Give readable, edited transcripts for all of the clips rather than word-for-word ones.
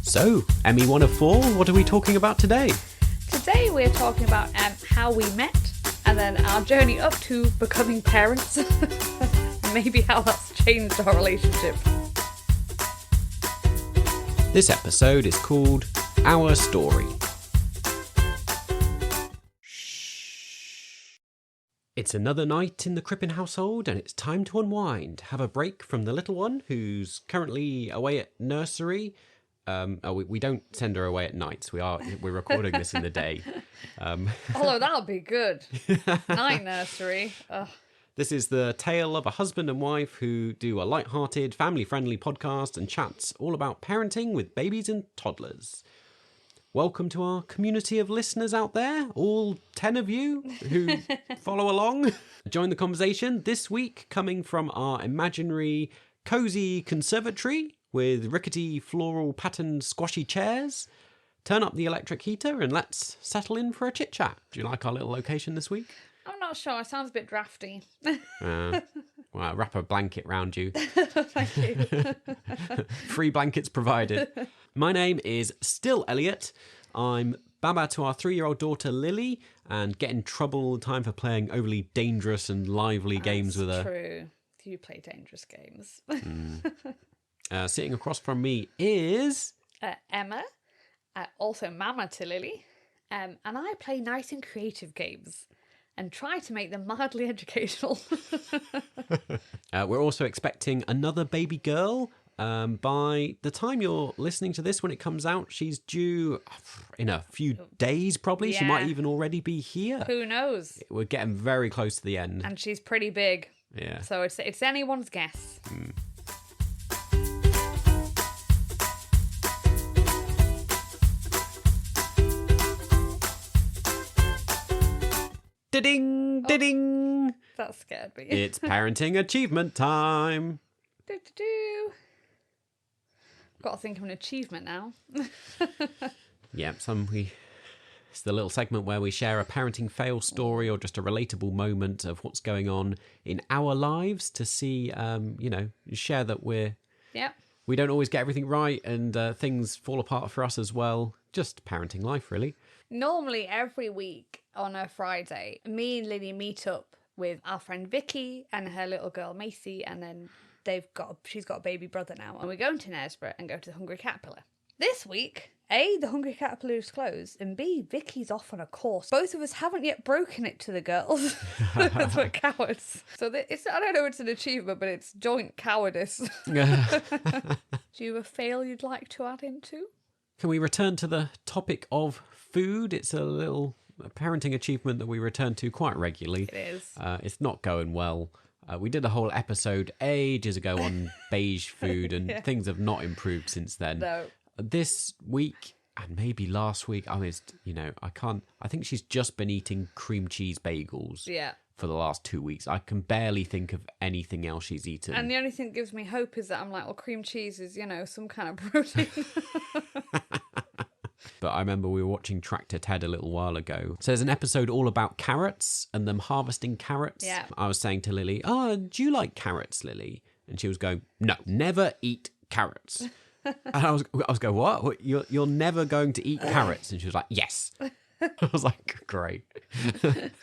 So, Emmy 1 of 4, what are we talking about today? Today we're talking about how we met and then our journey up to becoming parents. Maybe how that's changed our relationship. This episode is called Our Story. It's another night in the Crippen household and it's time to unwind, have a break from the little one who's currently away at nursery. We don't send her away at nights. We're recording this in the day. Although that'll be good. Night nursery. Ugh. This is the tale of a husband and wife who do a light-hearted, family-friendly podcast and chats all about parenting with babies and toddlers. Welcome to our community of listeners out there, all 10 of you who follow along. Join the conversation this week coming from our imaginary cosy conservatory with rickety floral patterned squashy chairs. Turn up the electric heater and let's settle in for a chit-chat. Do you like our little location this week? I'm not sure. It sounds a bit drafty. Well, wrap a blanket round you. Thank you. Free blankets provided. My name is still Elliot. I'm Baba to our 3-year-old daughter Lily and get in trouble all the time for playing overly dangerous and lively games with her. True. You play dangerous games. Sitting across from me is... Emma, also Mama to Lily. And I play nice and creative games and try to make them mildly educational. We're also expecting another baby girl. By the time you're listening to this, when it comes out, she's due in a few days, probably. Yeah. She might even already be here. Who knows? We're getting very close to the end. And she's pretty big. Yeah. So it's anyone's guess. Da-ding, da-ding. That scared me. It's parenting achievement time. Do. Got to think of an achievement now. Yeah, it's the little segment where we share a parenting fail story or just a relatable moment of what's going on in our lives to see, share that we don't always get everything right and things fall apart for us as well. Just parenting life, really. Normally, every week on a Friday, me and Lily meet up with our friend Vicky and her little girl Macy, and then she's got a baby brother now, and we're going to Knaresborough and go to the Hungry Caterpillar. This week, A, the Hungry Caterpillar is closed, and B, Vicky's off on a course. Both of us haven't yet broken it to the girls. We're cowards. So I don't know if it's an achievement, but it's joint cowardice. Do you have a fail you'd like to add into? Can we return to the topic of food? It's a parenting achievement that we return to quite regularly. It is. It's not going well. We did a whole episode ages ago on beige food, and things have not improved since then. No. This week, and maybe last week, I think she's just been eating cream cheese bagels. Yeah. For the last 2 weeks. I can barely think of anything else she's eaten. And the only thing that gives me hope is that I'm like, well, cream cheese is, some kind of protein. But I remember we were watching Tractor Ted a little while ago. So there's an episode all about carrots and them harvesting carrots. Yeah. I was saying to Lily, do you like carrots, Lily? And she was going, no, never eat carrots. And I was going, what? You're never going to eat carrots? And she was like, yes. I was like, great.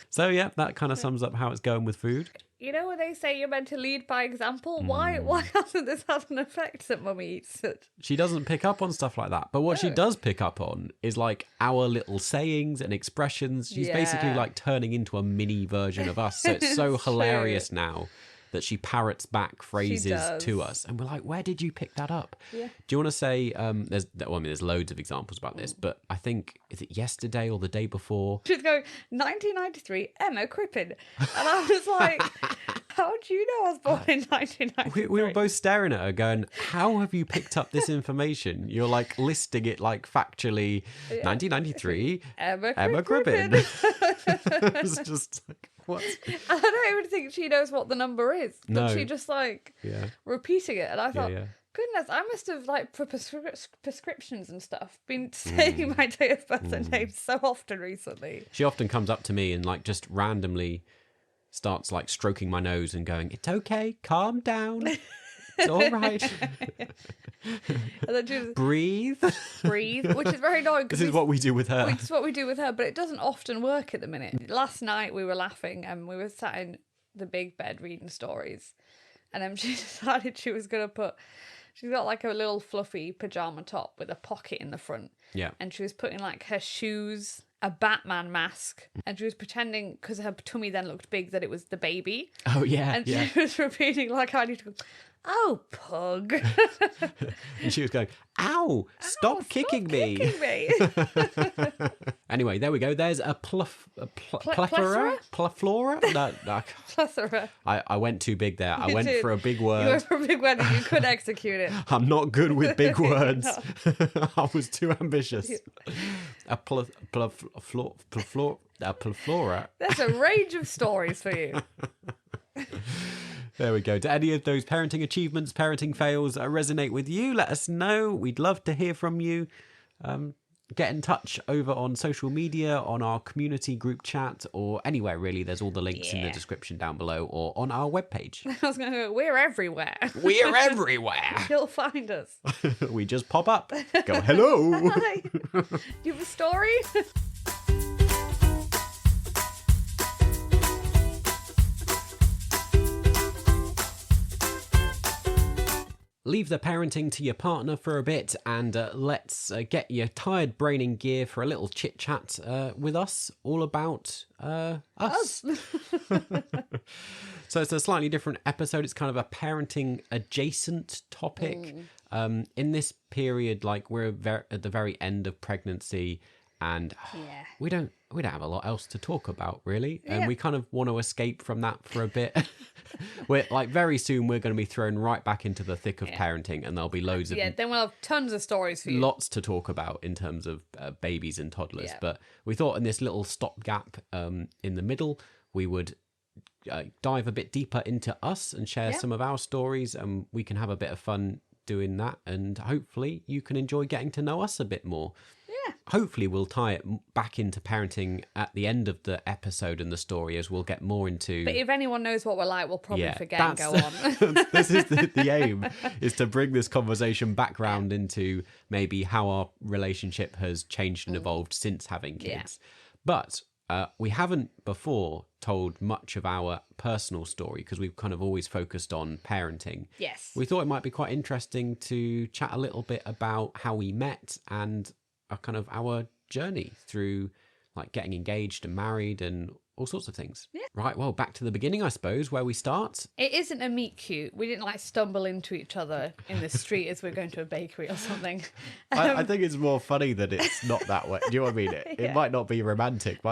So yeah, that kind of sums up how it's going with food. You know when they say you're meant to lead by example? Why hasn't this had an effect that Mummy eats it? She doesn't pick up on stuff like that. But what she does pick up on is like our little sayings and expressions. She's basically like turning into a mini version of us. So it's so hilarious now that she parrots back phrases to us. And we're like, where did you pick that up? Yeah. Do you want to say, there's loads of examples about this, but I think, is it yesterday or the day before? She's going, 1993, Emma Crippen. And I was like, how do you know I was born in 1993? We were both staring at her going, how have you picked up this information? You're like listing it like factually, 1993, Emma Crippen. It was just like, what? I don't even think she knows what the number is. But No. she just repeating it. And I thought, goodness, I must have for prescriptions and stuff been saying my date of birth and name so often recently. She often comes up to me and just randomly starts stroking my nose and going, it's okay, calm down. It's all right. And then she was Breathe. breathe, which is very annoying. This is what we do with her. Which is what we do with her, but it doesn't often work at the minute. Last night we were laughing and we were sat in the big bed reading stories, and she decided she was going to put. She's got like a little fluffy pajama top with a pocket in the front. Yeah. And she was putting like her shoes, a Batman mask, and she was pretending, because her tummy then looked big, that it was the baby. Oh, yeah. And yeah. she was repeating like I need to go, oh, pug. And she was going, ow, stop kicking me. Kicking me. Anyway, there we go. There's a plethora? Plethora? No, Plethora. I went too big there. I You went did. for a big You word. went for a big word and you could execute it. I'm not good with big words. No. I was too ambitious. A plethora. There's a range of stories for you. There we go. Do any of those parenting achievements, parenting fails resonate with you? Let us know. We'd love to hear from you. Get in touch over on social media, on our community group chat, or anywhere really. There's all the links in the description down below or on our webpage. I was going to go, we're everywhere. We're everywhere. You'll find us. We just pop up. Go, hello. Hi. Do you have a story? Leave the parenting to your partner for a bit and let's get your tired brain in gear for a little chit chat with us all about us. So it's a slightly different episode. It's kind of a parenting adjacent topic. In this period, like we're at the very end of pregnancy, and we don't have a lot else to talk about really, and we kind of want to escape from that for a bit. We're like very soon we're going to be thrown right back into the thick of parenting, and there'll be loads of then we'll have tons of stories for you. lots to talk about in terms of babies and toddlers. But we thought in this little stopgap in the middle, we would dive a bit deeper into us and share some of our stories, and we can have a bit of fun doing that, and hopefully you can enjoy getting to know us a bit more. Hopefully we'll tie it back into parenting at the end of the episode and the story, as we'll get more into... But if anyone knows what we're like, we'll probably forget and go on. This is the aim, is to bring this conversation back round into maybe how our relationship has changed and evolved since having kids. But we haven't before told much of our personal story because we've kind of always focused on parenting. Yes. We thought it might be quite interesting to chat a little bit about how we met and kind of our journey through like getting engaged and married and all sorts of things. Right, well, back to the beginning, I suppose, where we start. It isn't a meet cute. We didn't like stumble into each other in the street as we're going to a bakery or something. I think it's more funny that it's not that way. Do you know what I mean? It might not be romantic, but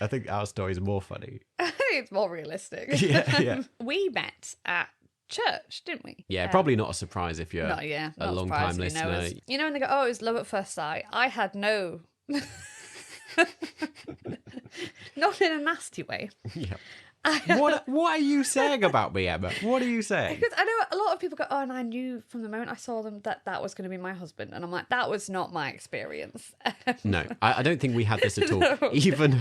I think our story is more funny. I think it's more realistic. Yeah. We met at church, didn't we? Yeah, probably not a surprise if you're not a surprised long-time if you know listener. us. You know, when they go, oh, it was love at first sight. I had no... Not in a nasty way. Yeah. What are you saying about me, Emma? What are you saying? Because I know a lot of people go, oh, and I knew from the moment I saw them that was going to be my husband. And I'm like, that was not my experience. No, I don't think we had this at all. No. Even,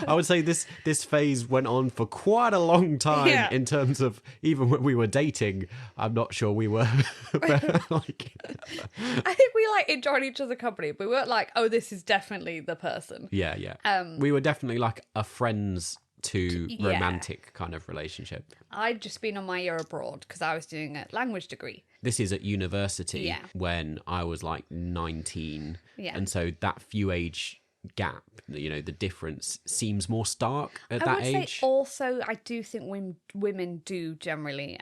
I would say this like went on for quite a long time in terms of even when we were dating. I'm not sure we were like... I think we like enjoyed each other's company, but we weren't like, oh, this is definitely the person. Yeah. We were definitely like a friends to romantic kind of relationship. I'd just been on my year abroad because I was doing a language degree. This is at university when I was like 19. Yeah. And so that few age gap, you know, the difference seems more stark at I that would age. say also, I do think women do generally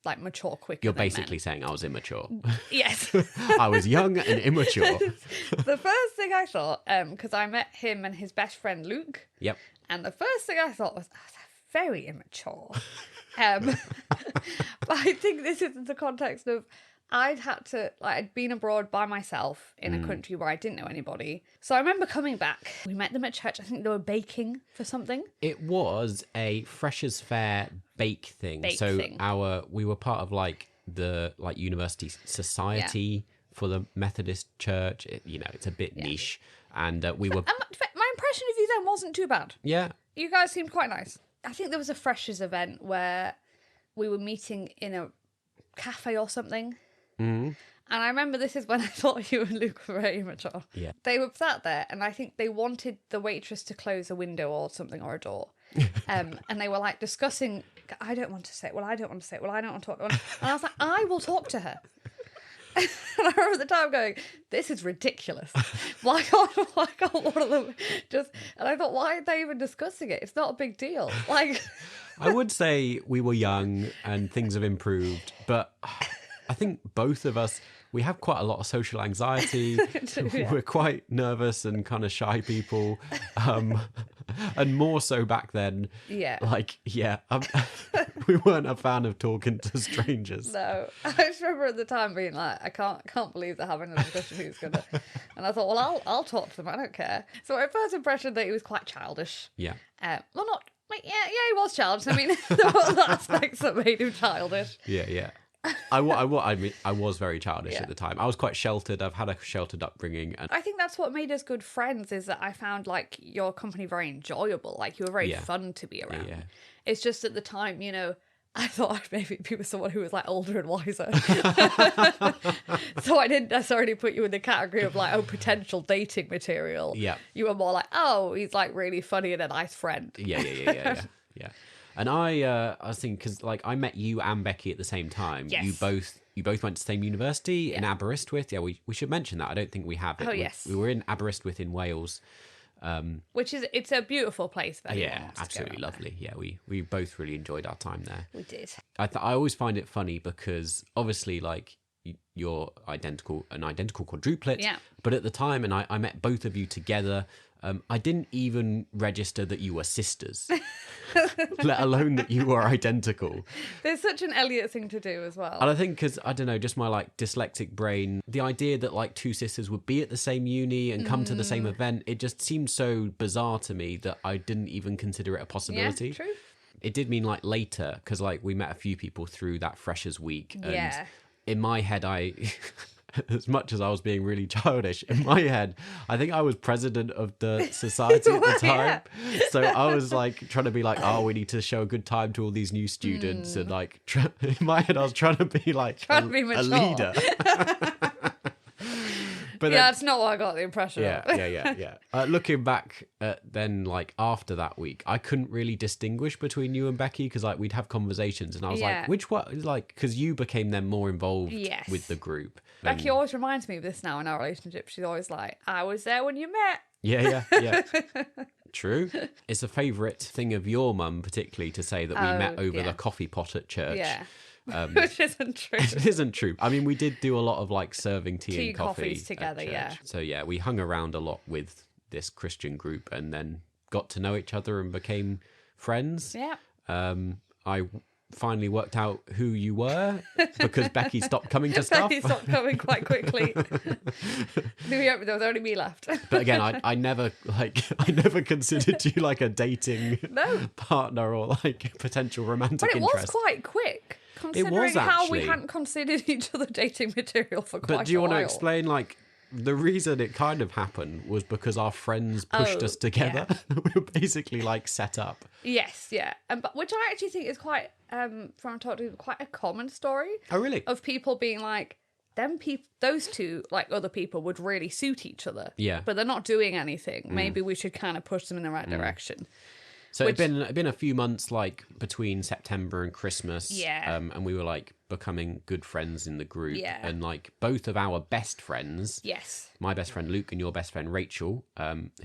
like mature quicker You're than basically saying I was immature. Yes. I was young and immature. The first thing I thought, because I met him and his best friend Luke. Yep. And the first thing I thought was, oh, they're very immature. But I think this is in the context of I'd been abroad by myself in a country where I didn't know anybody. So I remember coming back. We met them at church. I think they were baking for something. It was a Freshers' Fair bake thing. We were part of like the university society for the Methodist Church. It's a bit niche. And we were... My impression of you then wasn't too bad. Yeah. You guys seemed quite nice. I think there was a freshers event where we were meeting in a cafe or something. Mm. And I remember this is when I thought you and Luke were very immature. Yeah. They were sat there, and I think they wanted the waitress to close a window or something, or a door. And they were like discussing, I don't want to say it. Well, I don't want to say it. Well, I don't want to talk. And I was like, I will talk to her. And I remember at the time going, this is ridiculous. Why can't one of them just... And I thought, why are they even discussing it? It's not a big deal. Like... I would say we were young and things have improved, but I think both of us, we have quite a lot of social anxiety. Yeah. We're quite nervous and kind of shy people. And more so back then. Yeah. Like, we weren't a fan of talking to strangers. No. I just remember at the time being like, I can't believe they're having a discussion who's going to... And I thought, well, I'll talk to them. I don't care. So my first impression that he was quite childish. Yeah. Well, not... Like, yeah, he was childish. I mean, there were aspects that made him childish. Yeah. I mean, I was very childish Yeah. at the time. I was quite sheltered. I've had a sheltered upbringing. And I think that's what made us good friends, is that I found, like, your company very enjoyable. Like, you were very Yeah. fun to be around. Yeah. It's just at the time, you know, I thought I'd maybe be with someone who was, like, older and wiser. So I didn't necessarily put you in the category of, like, potential dating material. Yeah. You were more like, oh, he's, like, really funny and a nice friend. Yeah. And I was thinking, because like I met you and Becky at the same time. Yes. You both went to the same university in Aberystwyth. Yeah, we should mention that. I don't think we have it. Oh, yes. We were in Aberystwyth in Wales. Which is, it's a beautiful place. If anyone Yeah, wants to go absolutely around lovely. Yeah, we both really enjoyed our time there. there. We did. I always find it funny because obviously like you're an identical quadruplet. Yeah. But at the time, and I met both of you together, I didn't even register that you were sisters, let alone that you were identical. There's such an Elliot thing to do as well. And I think because, I don't know, just my like dyslexic brain, the idea that like two sisters would be at the same uni and come to the same event, it just seemed so bizarre to me that I didn't even consider it a possibility. Yeah, true. It did mean like later, because like we met a few people through that Freshers Week. And Yeah. in my head, as much as I was being really childish, in my head, I think I was president of the society at the time. Yeah. So I was like trying to be like, oh, we need to show a good time to all these new students. And like, in my head, I was trying to be like a mature. leader. But Yeah, that's not what I got the impression of. Yeah. Looking back then, like after that week, I couldn't really distinguish between you and Becky because like we'd have conversations and I was Yeah. like, which one? Like, because you became then more involved Yes. with the group. Becky always reminds me of this now in our relationship. She's always like, I was there when you met. Yeah. True. It's a favourite thing of your mum, particularly, to say that we met over yeah. the coffee pot at church. Yeah. Which isn't true. It isn't true. I mean, we did do a lot of like serving tea and coffee coffees together, at church. yeah. So yeah, we hung around a lot with this Christian group and then got to know each other and became friends. Yeah. I finally worked out who you were because Becky stopped coming to stuff. Becky stopped coming quite quickly. There was only me left. But again, I never considered you like a dating partner or like a potential romantic But it interest. was quite quick, considering how we actually. hadn't considered each other dating material for quite a while. But do you want to explain, like, the reason it kind of happened was because our friends pushed us together. Yeah. We were basically, like, set up. Yes, yeah. But which I actually think is quite, from talking to quite a common story. Oh, really? Of people being like, those two, like other people, would really suit each other. Yeah. But they're not doing anything. Maybe we should kind of push them in the right direction. So it'd been a few months like between September and Christmas. Yeah. And we were like becoming good friends in the group. Yeah. And like both of our best friends. Yes. My best friend Luke and your best friend Rachel,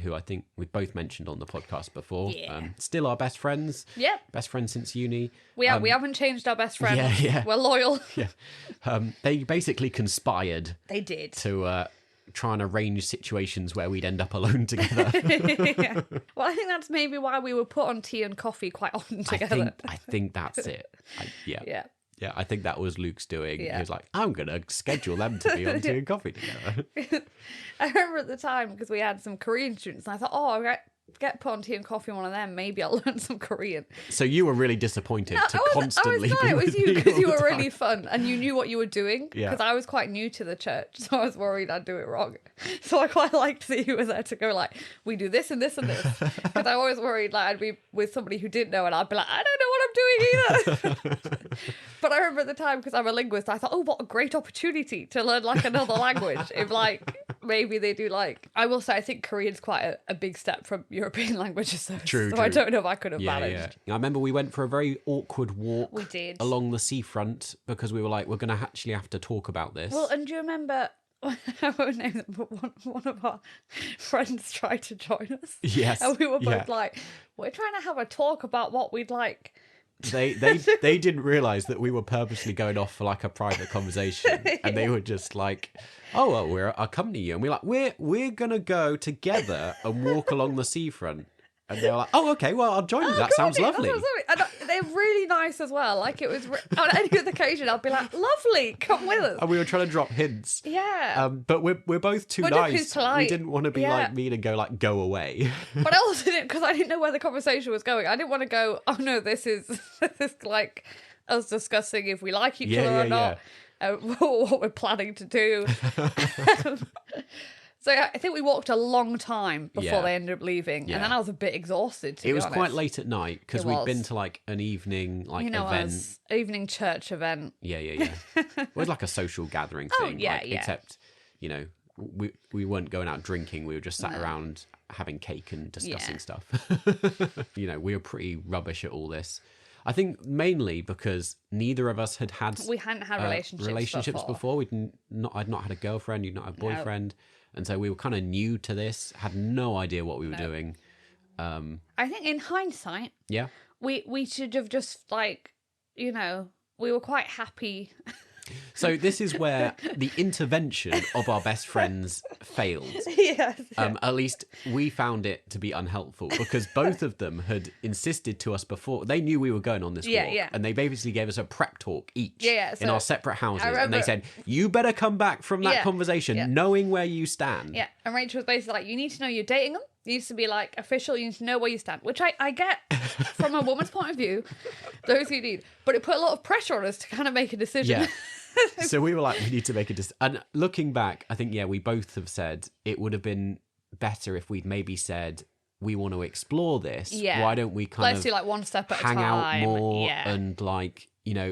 who I think we've both mentioned on the podcast before. Yeah. Still our best friends. Yep. Best friends since uni. We haven't changed our best friend. Yeah. We're loyal. Yeah. They basically conspired They did. to try and arrange situations where we'd end up alone together. Yeah. Well, I think that's maybe why we were put on tea and coffee quite often together. I think that's it. Yeah. Yeah, I think that was Luke's doing. Yeah. He was like, I'm going to schedule them to be on tea and coffee together. I remember at the time, because we had some Korean students, and I thought, get put on tea and coffee, one of them, maybe I'll learn some Korean. So you were really disappointed to constantly it be was with you me because all you the were time. really fun and you knew what you were doing. Yeah. Because I was quite new to the church, so I was worried I'd do it wrong. So I quite liked that you were there to go like, we do this and this and this. Because I always worried like I'd be with somebody who didn't know and I'd be like, I don't know what I'm doing either. But I remember at the time, because I'm a linguist, I thought, oh, what a great opportunity to learn like another language. If like maybe they do like, I will say I think Korean's quite a big step from European languages. So True. I don't know if I could have managed. I remember we went for a very awkward walk We did. along the seafront because we were like, we're going to actually have to talk about this. Well, and do you remember, I won't name them, but one of our friends tried to join us. Yes. And we were both like, we're trying to have a talk about what we'd like. They didn't realise that we were purposely going off for like a private conversation, and they were just like, "Oh, well, I'll accompany you," and we're like, "We're gonna go together and walk along the seafront." And they were like, "Oh, okay, well, I'll join you. That sounds lovely." And they're really nice as well. Like it was on any other occasion, I'd be like, "Lovely, come with us." And we were trying to drop hints. Yeah. But we're both too nice. We didn't want to be like mean and go away. But I also didn't, because I didn't know where the conversation was going. I didn't want to go, oh no, this is like us discussing if we like each other or not, what we're planning to do. So I think we walked a long time before they ended up leaving, and then I was a bit exhausted. It was quite late at night because we'd been to like an evening event, evening church event. Yeah. It was like a social gathering thing. Except, we weren't going out drinking. We were just sat around having cake and discussing stuff. We were pretty rubbish at all this. I think mainly because neither of us had we hadn't had relationships before. I'd not had a girlfriend. You'd not had a boyfriend. No. And so we were kind of new to this, had no idea what we were doing. I think in hindsight, we should have just we were quite happy. So this is where the intervention of our best friends failed. Yes. At least we found it to be unhelpful because both of them had insisted to us before. They knew we were going on this walk. And they basically gave us a prep talk each in our separate houses. And they said, you better come back from that conversation knowing where you stand. Yeah. And Rachel was basically like, you need to know you're dating them. It needs to be like official. You need to know where you stand, which I get from a woman's point of view, those who need. But it put a lot of pressure on us to kind of make a decision. Yeah. So we were like, we need to make a decision. And looking back, I think, we both have said it would have been better if we'd maybe said, we want to explore this. Yeah. Why don't we Let's do like one step at a time. Hang out more and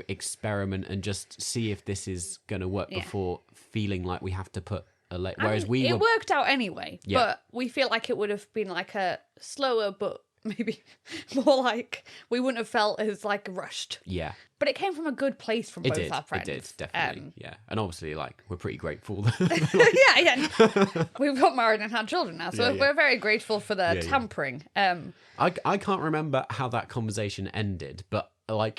experiment and just see if this is going to work before feeling like we have to put a whereas it worked out anyway, but we feel like it would have been like a slower, but maybe more like we wouldn't have felt as like rushed. Yeah. But it came from a good place from both our friends. It did, definitely. And obviously, we're pretty grateful. We've got married and had children now, so we're very grateful for the tampering. I can't remember how that conversation ended, but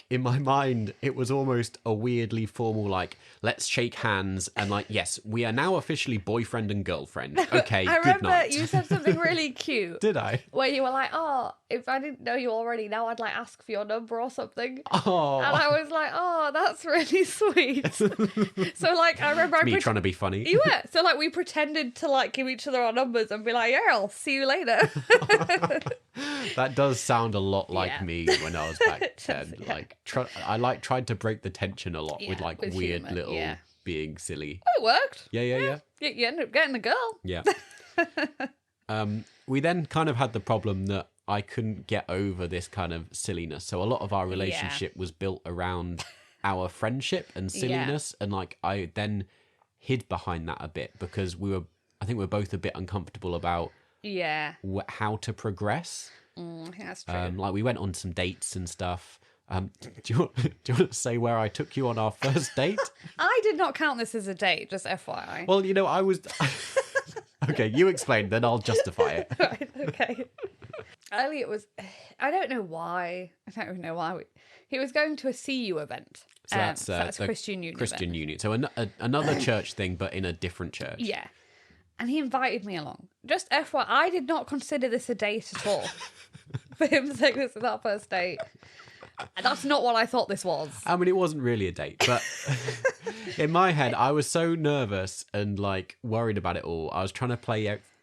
in my mind, it was almost a weirdly formal, let's shake hands and yes, we are now officially boyfriend and girlfriend. Okay, I good remember night. You said something really cute. Did I? Where you were like, oh, if I didn't know you already, now I'd ask for your number or something. Oh. And I was like, oh, that's really sweet. So I remember me trying to be funny. You were. So we pretended to give each other our numbers and be like, yeah, I'll see you later. That does sound a lot like me when I was back then. I tried to break the tension a lot with weird humor, little being silly. Oh, it worked. Yeah. You ended up getting the girl. Yeah. We then kind of had the problem that I couldn't get over this kind of silliness. So a lot of our relationship was built around our friendship and silliness. And I then hid behind that a bit because I think we were both a bit uncomfortable about how to progress. I think that's true. We went on some dates and stuff. Do you want to say where I took you on our first date? I did not count this as a date, just FYI. Well, I was... Okay, you explain, then I'll justify it. Right, okay. Elliot was... I don't know why. I don't even know why. He was going to a CU event. So that's Christian Union Christian event. Union. So another church thing, but in a different church. Yeah. And he invited me along. Just FYI, I did not consider this a date at all. For him to take this as our first date. And that's not what I thought this was. I mean, it wasn't really a date, but in my head, I was so nervous and worried about it all. I was trying to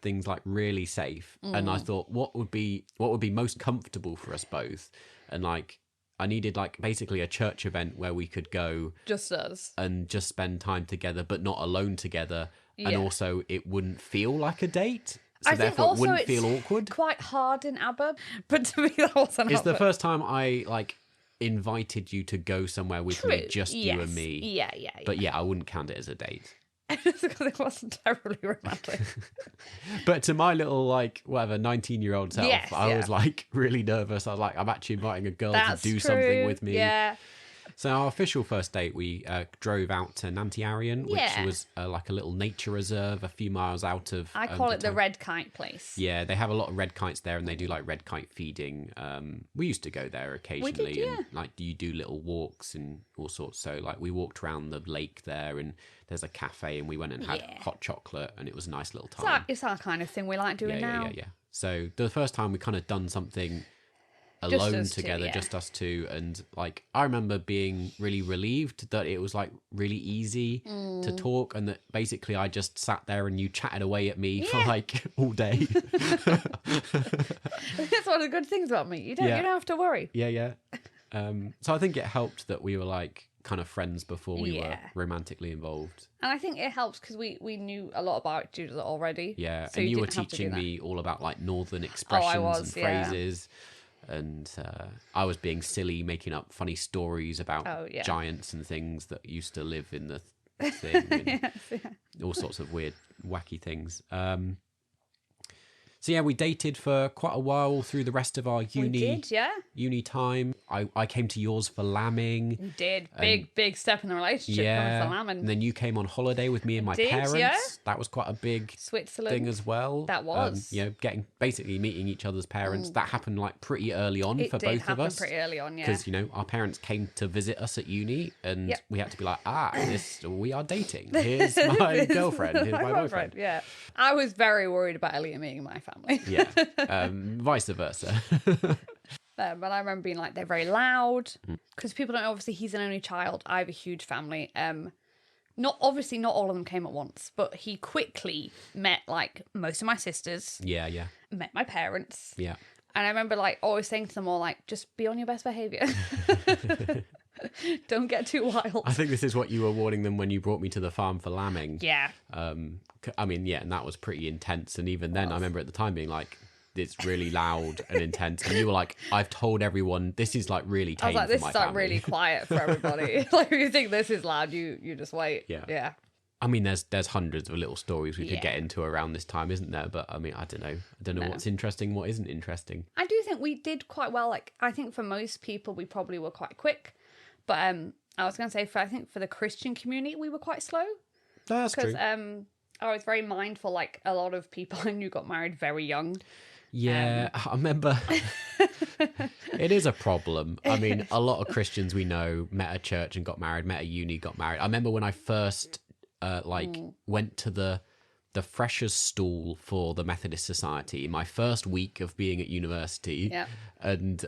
things like really safe. And I thought, what would be most comfortable for us both? And like, I needed like basically a church event where we could go Just us. and just spend time together, but not alone together. And Yeah. also it wouldn't feel like a date. So I think therefore it also wouldn't it's feel awkward. quite hard in ABBA, but to me that wasn't It's the ABBA. first time I like invited you to go somewhere with me, just you and me. Yeah. But yeah, I wouldn't count it as a date. It's because it wasn't terribly romantic. But to my little, like, whatever, 19-year-old self, Yes, I yeah. was, like, really nervous. I was like, I'm actually inviting a girl That's to do true. something with me. Yeah. So our official first date, we drove out to Nantyarian, which Yeah. was like a little nature reserve a few miles out of... I call it the town. red kite place. Yeah, they have a lot of red kites there, and they do, like, red kite feeding. We used to go there occasionally. yeah. And, like, you do little walks and all sorts. So, like, we walked around the lake there, and there's a cafe, and we went and had Yeah. hot chocolate, and it was a nice little time. It's our kind of thing we like doing now. Yeah. So the first time we kind of done something Just alone us two, together, yeah. just us two, and like I remember being really relieved that it was like really easy to talk, and that basically I just sat there and you chatted away at me for Yeah. like all day. That's one of the good things about me. You don't have to worry. Yeah. So I think it helped that we were like kind of friends before we were Yeah. romantically involved. And I think it helps because we knew a lot about each other already. Yeah, So and you were didn't have to do teaching that. me all about like northern expressions was, and yeah. phrases, and I was being silly, making up funny stories about Oh, yeah. giants and things that used to live in the thing, and Yes, yeah. all sorts of weird, wacky things. So yeah, we dated for quite a while all through the rest of our We uni did, yeah. uni time. I came to yours for lambing. We did. Big step in the relationship. Yeah, Coming for lambing. and then you came on holiday with me and my did, parents. yeah. That was quite a big Switzerland. thing as well. That was. you know, basically meeting each other's parents. That happened like pretty early on It for did both of happen us. pretty early on, yeah. Because, you know, our parents came to visit us at uni, and Yep. we had to be like, we are dating. Here's my girlfriend. Here's my boyfriend. Yeah. I was very worried about Elliot meeting my family. Yeah. Vice versa. But I remember being like, they're very loud. Mm. Because people don't know, obviously, he's an only child. I have a huge family. Not all of them came at once, but he quickly met like most of my sisters, Yeah. met my parents. Yeah. And I remember like always saying to them all, like, just be on your best behaviour. Don't get too wild. I think this is what you were warning them when you brought me to the farm for lambing. Yeah. I mean, yeah, and that was pretty intense. And even then, I remember at the time being like, it's really loud and intense. And you were like, I've told everyone this is like really I was tame like, for this my is like family. really quiet for everybody. Like, if you think this is loud, you just wait. Yeah. Yeah. I mean, there's hundreds of little stories we could Yeah. get into around this time, isn't there? But I mean, I don't know what's interesting, what isn't interesting. I do think we did quite well. Like, I think for most people, we probably were quite quick. But I was going to say, I think for the Christian community, we were quite slow. That's Because true. I was very mindful, like, a lot of people I knew got married very young. Yeah, I remember. It is a problem. I mean, a lot of Christians we know met at church and got married, met at uni, got married. I remember when I first went to the freshers' stall for the Methodist Society, my first week of being at university. Yep. And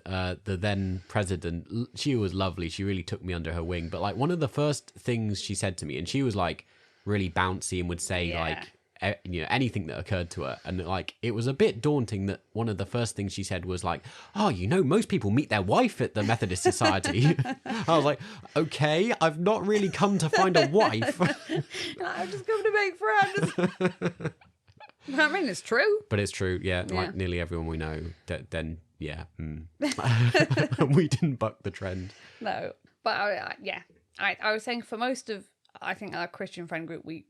the then president, she was lovely. She really took me under her wing. But like one of the first things she said to me, and she was like really bouncy and would say like, you know, anything that occurred to her. And like, it was a bit daunting that one of the first things she said was like, oh, you know, most people meet their wife at the Methodist Society. I was like, okay, I've not really come to find a wife. I'm just coming to make friends. I mean, it's true. But it's true. Yeah. Like nearly everyone we know, then yeah. We didn't buck the trend. No. But I was saying for most of, I think our Christian friend group, we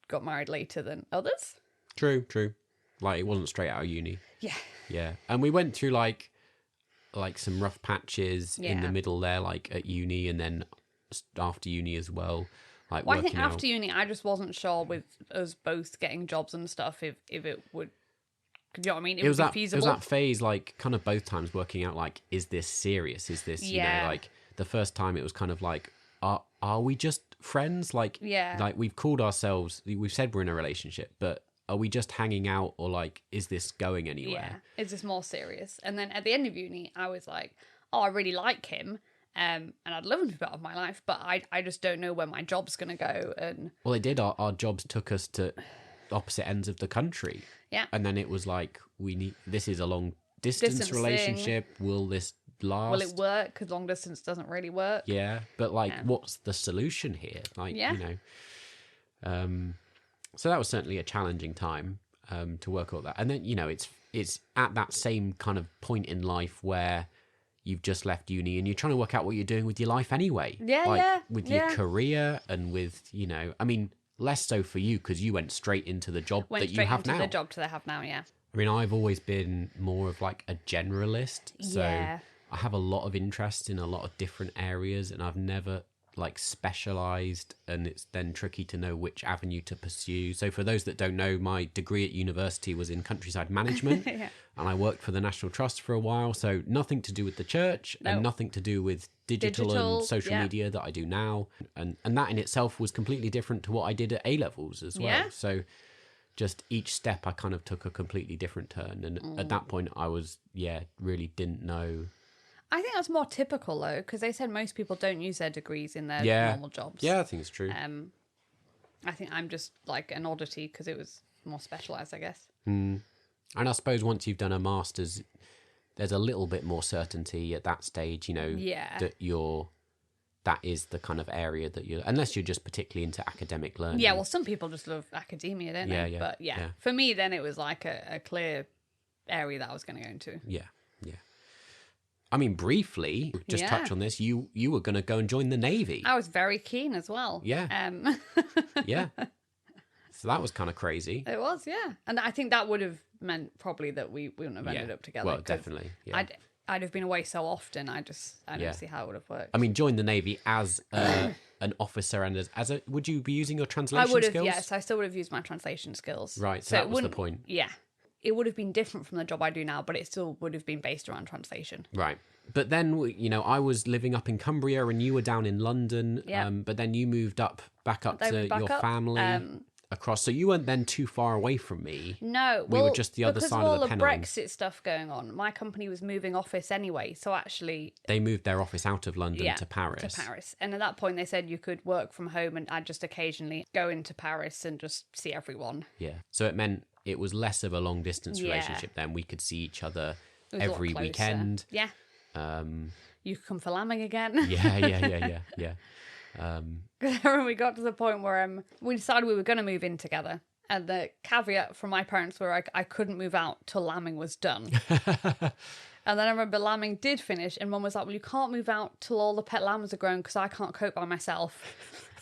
got married later than others. True. Like it wasn't straight out of uni. Yeah. And we went through like some rough patches in the Yeah. middle there, like at uni and then after uni as well. Like Well, I working think after out. uni, I just wasn't sure with us both getting jobs and stuff if it would, you know what I mean? It was would that be it was feasible. that phase, like kind of both times working out like, is this serious? Is this you know, Yeah. like the first time it was kind of like, are we just friends? Like Yeah. like we've called ourselves, we've said we're in a relationship, but are we just hanging out or like is this going anywhere? Yeah, is this more serious? And then at the end of uni, I was like, oh, I really like him, and I'd love him to be part of my life, but I just don't know where my job's gonna go. And Well, it did. Our jobs took us to opposite ends of the country. Yeah. And then it was like, this is a long distance relationship. Will this last? Will it work? Because long distance doesn't really work. Yeah. But like, what's the solution here? Like, so that was certainly a challenging time to work all that. And then, it's at that same kind of point in life where you've just left uni and you're trying to work out what you're doing with your life anyway. With your career and with, I mean, less so for you because you went straight into the job that you have now. The job that I have now, yeah. I mean, I've always been more of like a generalist. So I have a lot of interest in a lot of different areas and I've never like specialized, and it's then tricky to know which avenue to pursue. So for those that don't know, my degree at university was in countryside management and I worked for the National Trust for a while. So nothing to do with the church and nothing to do with digital and social media that I do now. And that in itself was completely different to what I did at A-levels as well. Yeah. So just each step I kind of took a completely different turn. And at that point I was, really didn't know. I think that's more typical though, because they said most people don't use their degrees in their normal jobs. Yeah, I think it's true. I think I'm just like an oddity because it was more specialised, I guess. And I suppose once you've done a master's, there's a little bit more certainty at that stage, that is the kind of area that you're, unless you're just particularly into academic learning. Yeah, well, some people just love academia, don't they? Yeah. But for me, then it was like a clear area that I was going to go into. Yeah. I mean, briefly, just touch on this. You were going to go and join the Navy. I was very keen as well. Yeah. Yeah. So that was kind of crazy. It was, yeah. And I think that would have meant probably that we wouldn't have ended up together. Well, definitely. Yeah. I'd have been away so often. I don't see how it would have worked. I mean, join the Navy as an officer and as a, would you be using your translation skills? I would have, yes. I still would have used my translation skills. Right. So that was the point. Yeah. It would have been different from the job I do now, but it still would have been based around translation. Right. But then, I was living up in Cumbria and you were down in London. Yeah. But then you moved back up to your family across. So you weren't then too far away from me. No. We were just the other side of the Pennines. Pennines. Brexit stuff going on, my company was moving office anyway. So actually... They moved their office out of London to Paris. And at that point they said you could work from home and I'd just occasionally go into Paris and just see everyone. Yeah. So it meant it was less of a long distance relationship then. We could see each other every weekend. Yeah. You could come for lambing again. Yeah. When we got to the point where we decided we were going to move in together, and the caveat from my parents were I couldn't move out till lambing was done. And then I remember lambing did finish, and Mum was like, "Well, you can't move out till all the pet lambs are grown because I can't cope by myself."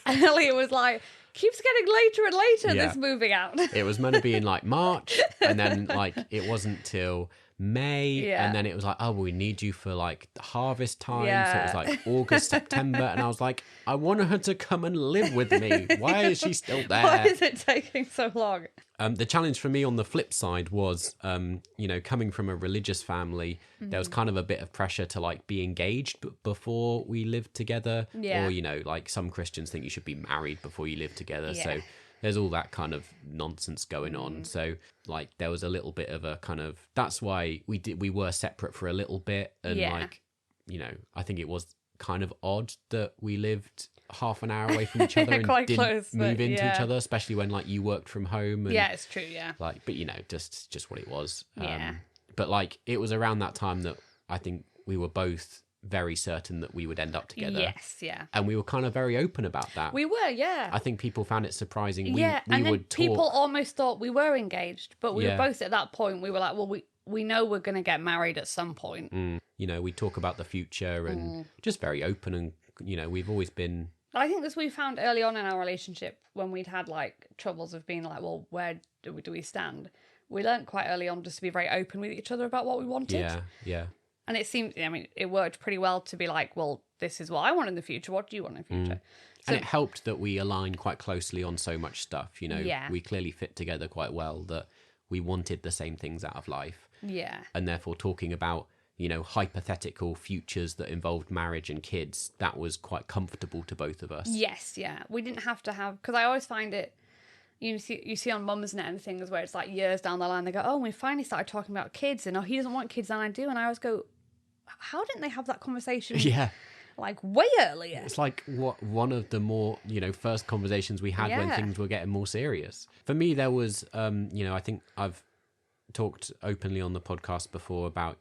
And Elliot was like, keeps getting later and later, this moving out. It was meant to be in like March, and then like it wasn't till May, and then it was like, oh, we need you for like harvest time. So it was like August, September, and I was like, I want her to come and live with me. Why is she still there? Why is it taking so long? The challenge for me on the flip side was, coming from a religious family, there was kind of a bit of pressure to like be engaged before we lived together. Yeah. Or, like some Christians think you should be married before you live together. Yeah. So there's all that kind of nonsense going on. So like there was a little bit of a kind of, that's why we were separate for a little bit. And like, I think it was kind of odd that we lived half an hour away from each other and didn't move into each other, especially when like you worked from home. And, it's true. Yeah. Like, but just what it was. But like it was around that time that I think we were both very certain that we would end up together. Yes, yeah. And we were kind of very open about that. We were, yeah. I think people found it surprising. Yeah, we and then would talk. people almost thought we were engaged, but we were both at that point. We were like, well, we know we're going to get married at some point. We talk about the future and just very open, and we've always been. I think this we found early on in our relationship when we'd had like troubles of being like, well, where do we stand? We learned quite early on just to be very open with each other about what we wanted. Yeah. And it seemed, it worked pretty well to be like, well, this is what I want in the future. What do you want in the future? And it helped that we aligned quite closely on so much stuff. We clearly fit together quite well, that we wanted the same things out of life. Yeah. And therefore talking about, hypothetical futures that involved marriage and kids, that was quite comfortable to both of us. Yes, yeah. We didn't have to have, because I always find it, you see on Mumsnet and things where it's like years down the line, they go, oh, we finally started talking about kids, and he doesn't want kids and I do. And I always go, how didn't they have that conversation? Yeah. like way earlier. It's like one of the more, first conversations we had when things were getting more serious. For me, there was, I think I've talked openly on the podcast before about,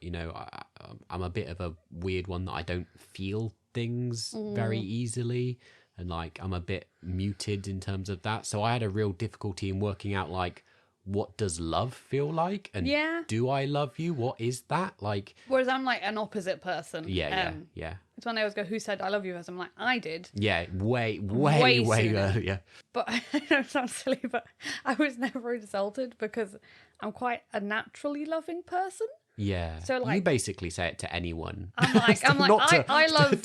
I'm a bit of a weird one that I don't feel things very easily. And like, I'm a bit muted in terms of that. So I had a real difficulty in working out like, what does love feel like? And do I love you? What is that? Like, whereas I'm like an opposite person. Yeah. It's when they always go, who said I love you? As I'm like, I did. Yeah, way earlier. But I know it sounds silly, but I was never insulted because I'm quite a naturally loving person. Yeah. So like, you basically say it to anyone. I'm like, I love.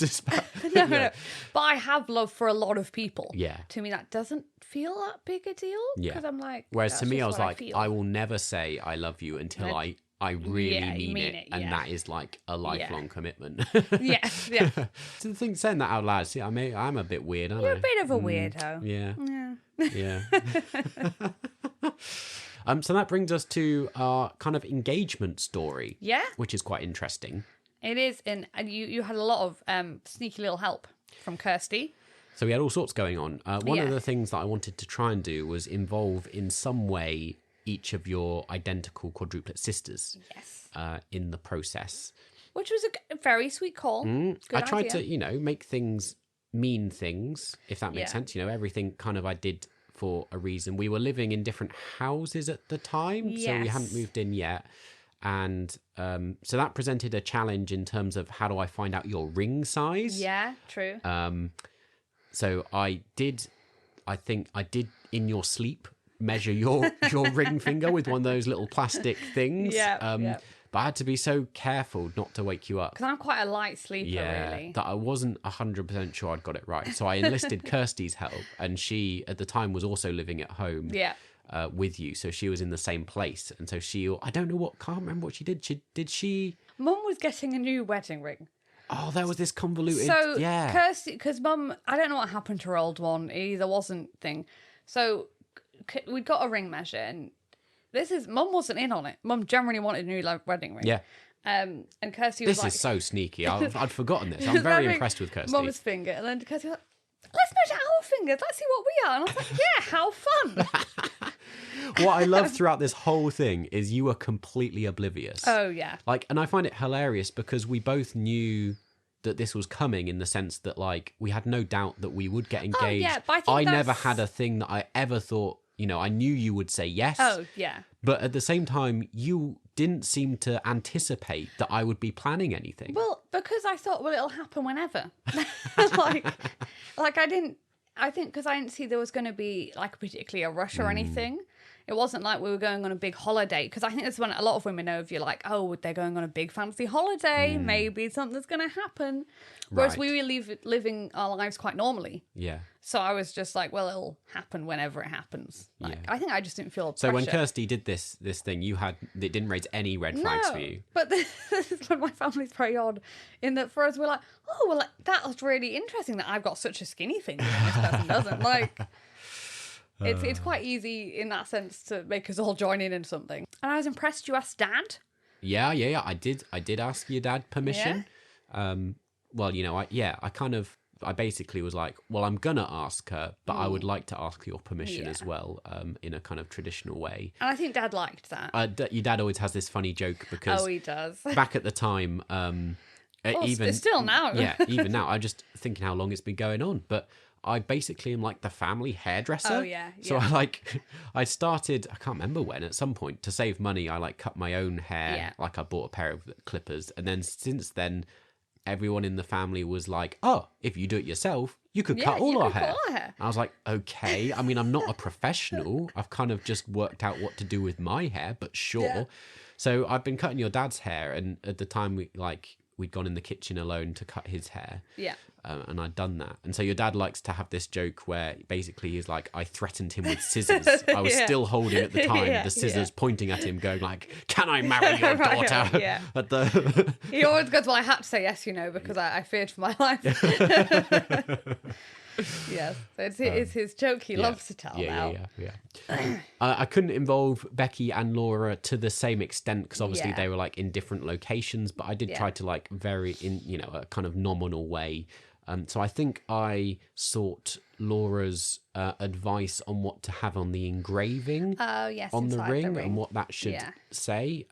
No. But I have love for a lot of people. Yeah. To me, that doesn't feel that big a deal. Yeah. Because I'm like. Whereas to me, I was like, I will never say I love you until I really mean it, and that is like a lifelong commitment. Yeah. So the thing, saying that out loud, see, I'm a bit weird, aren't I? You're a bit of a weirdo. Yeah. So that brings us to our kind of engagement story. Yeah. Which is quite interesting. It is, and you had a lot of sneaky little help from Kirsty. So we had all sorts going on. One of the things that I wanted to try and do was involve in some way each of your identical quadruplet sisters. Yes. In the process. Which was a very sweet call. I tried to, make things mean things, if that makes sense. Everything kind of I did for a reason. We were living in different houses at the time, so we hadn't moved in yet. And so that presented a challenge in terms of how do I find out your ring size? Yeah, true. So I think I did in your sleep measure your ring finger with one of those little plastic things. But I had to be so careful not to wake you up. Because I'm quite a light sleeper, really. That I wasn't 100% sure I'd got it right. So I enlisted Kirsty's help, and she, at the time, was also living at home with you. So she was in the same place. And so I don't know can't remember what she did. Mum was getting a new wedding ring. Oh, there was this convoluted, Kirsty, because Mum, I don't know what happened to her old one. It either wasn't thing. So we'd got a ring measure, and Mum wasn't in on it. Mum generally wanted a new wedding ring. Yeah. And Kirsty was This is so sneaky. I'd forgotten this. I'm very impressed with Kirsty. Mum's finger. And then Kirsty was like, let's measure our fingers. Let's see what we are. And I was like, yeah, how fun. What I love throughout this whole thing is you were completely oblivious. Oh, yeah. And I find it hilarious because we both knew that this was coming in the sense that, we had no doubt that we would get engaged. Oh, yeah, but I never had a thing that I ever thought, I knew you would say yes. Oh, yeah. But at the same time, you didn't seem to anticipate that I would be planning anything. Well, because I thought, it'll happen whenever. I think because I didn't see there was going to be particularly a rush or anything. It wasn't like we were going on a big holiday, because I think that's when a lot of women know if you're like, oh, they're going on a big fancy holiday, maybe something's going to happen. Whereas we were living our lives quite normally. Yeah. So I was just like, well, it'll happen whenever it happens. I think I just didn't feel pressure. So when Kirsty did this thing, it didn't raise any red flags for you? But this is when my family's very odd, in that for us, we're like, oh, well, that was really interesting that I've got such a skinny finger and this person doesn't. It's quite easy in that sense to make us all join in something. And I was impressed you asked Dad. Yeah. I did ask your dad permission. Yeah? I basically was like, well, I'm gonna ask her, but I would like to ask your permission as well, in a kind of traditional way. And I think Dad liked that. Your dad always has this funny joke because he does. Back at the time, even still now. Even now, I'm just thinking how long it's been going on, but I basically am the family hairdresser. Oh, yeah. So I started, I can't remember when, at some point, to save money, I cut my own hair. Yeah. I bought a pair of clippers. And then since then, everyone in the family was like, oh, if you do it yourself, you could cut all our hair. I was like, okay. I mean, I'm not a professional. I've kind of just worked out what to do with my hair, but sure. Yeah. So I've been cutting your dad's hair. And at the time, we'd gone in the kitchen alone to cut his hair. Yeah. And I'd done that. And so your dad likes to have this joke where basically he's like, I threatened him with scissors. I was still holding at the time the scissors pointing at him going can I marry your daughter? Yeah. At the... He always goes, well, I had to say yes, because I feared for my life. Yes, it's his joke he loves to tell now. Yeah. I couldn't involve Becky and Laura to the same extent because obviously they were like in different locations, but I did try to like vary in, a kind of nominal way. So I think I sought Laura's advice on what to have on the engraving on the ring and what that should say.